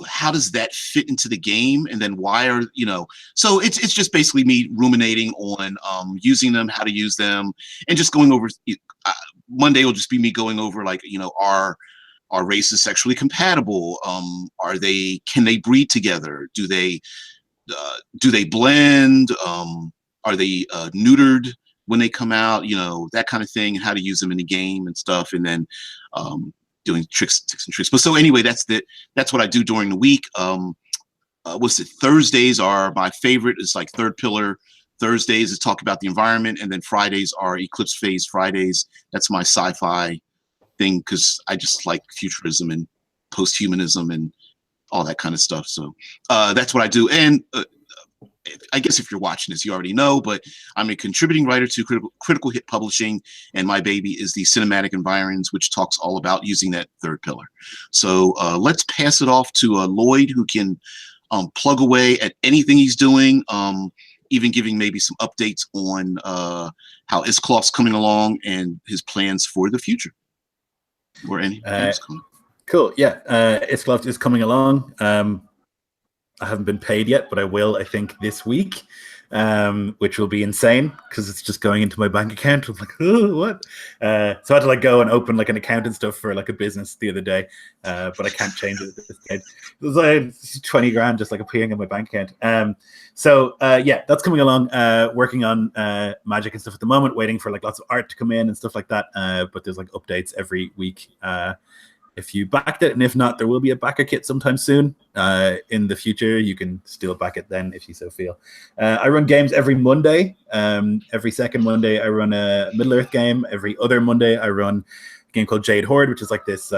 how does that fit into the game? And then why are, you know, so it's just basically me ruminating on using them, how to use them, and just going over. Monday will just be me going over, like, you know, are races sexually compatible? Can they breed together? Do they blend? Are they neutered when they come out? You know, that kind of thing, and how to use them in the game and stuff. And then doing tips and tricks. But so anyway, that's what I do during the week. Thursdays are my favorite. It's like Third Pillar Thursdays is talk about the environment, and then Fridays are Eclipse Phase Fridays. That's my sci-fi thing, because I just like futurism and post-humanism and all that kind of stuff. So that's what I do. And I guess if you're watching this, you already know, but I'm a contributing writer to Critical Hit Publishing, and my baby is the Cinematic Environs, which talks all about using that third pillar. So let's pass it off to Lloyd, who can plug away at anything he's doing, even giving maybe some updates on how Iscloff's coming along and his plans for the future. Or anything else coming. Cool. Yeah, Iscloff is coming along. I haven't been paid yet, but I will, I think, this week, which will be insane because it's just going into my bank account. I'm like, oh, what? So I had to like go and open like an account and stuff for like a business the other day, but I can't change it at this stage. It was like 20 grand just like appearing in my bank account. So yeah, that's coming along. Working on magic and stuff at the moment, waiting for like lots of art to come in and stuff like that. But there's like updates every week. If you backed it, and if not, there will be a backer kit sometime soon. In the future, you can still back it then if you so feel. I run games every Monday. Every second Monday, I run a Middle-earth game. Every other Monday, I run a game called Jade Horde, which is like this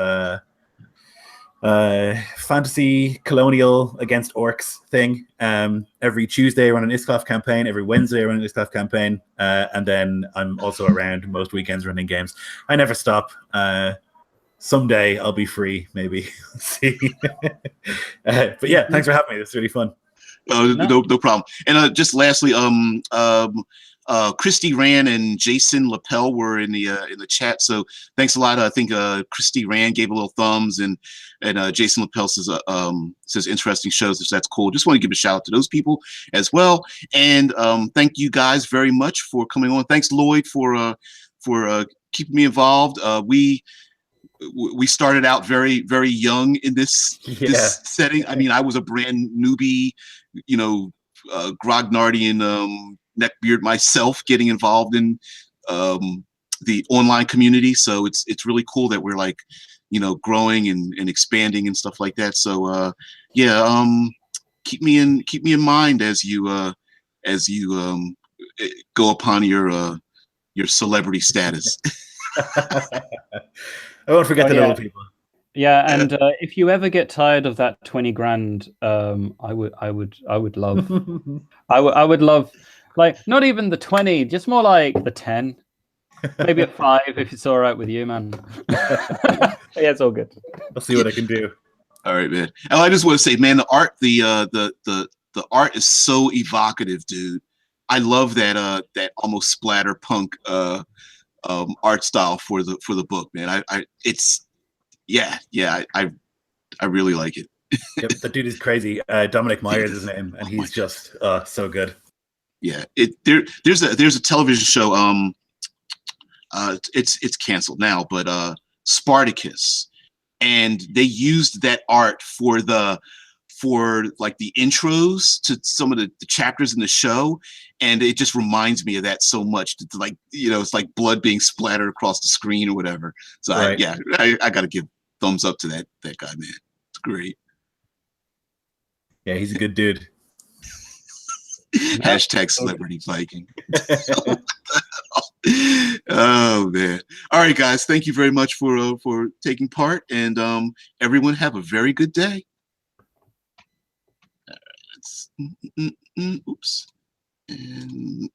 fantasy colonial against orcs thing. Every Tuesday, I run an Iscloff campaign. Every Wednesday, I run an Iscloff campaign. And then I'm also around most weekends running games. I never stop. Someday I'll be free, maybe. See. But yeah, thanks for having me. This is really fun. No problem. And just lastly, Christy Rand and Jason Lapel were in the chat. So thanks a lot. I think Christy Rand gave a little thumbs, and Jason Lapel says interesting shows. So that's cool. Just want to give a shout out to those people as well. And thank you guys very much for coming on. Thanks Lloyd for keeping me involved. We started out very, very young in this setting. I mean, I was a brand newbie, grognardian neckbeard myself, getting involved in the online community. So it's really cool that we're like, growing and expanding and stuff like that. So keep me in mind as you go upon your celebrity status. I won't forget the little people. Yeah, and if you ever get tired of that 20 grand, I would love, I would love, like, not even the 20, just more like the 10, maybe a 5 if it's all right with you, man. Yeah, it's all good. I'll see what I can do. All right, man. And I just want to say, man, the art, the art is so evocative, dude. I love that almost splatter punk art style for the book, man. I really like it. Yep, the dude is crazy. Dominic Myers is his name, and he's just so good. Yeah, there's a television show. It's canceled now, but Spartacus, and they used that art for like the intros to some of the chapters in the show, and it just reminds me of that so much. It's like, it's like blood being splattered across the screen or whatever. So right. I got to give thumbs up to that guy, man. It's great. Yeah, he's a good dude. Hashtag celebrity Viking. Oh man. All right, guys. Thank you very much for taking part, and everyone have a very good day. Oops. And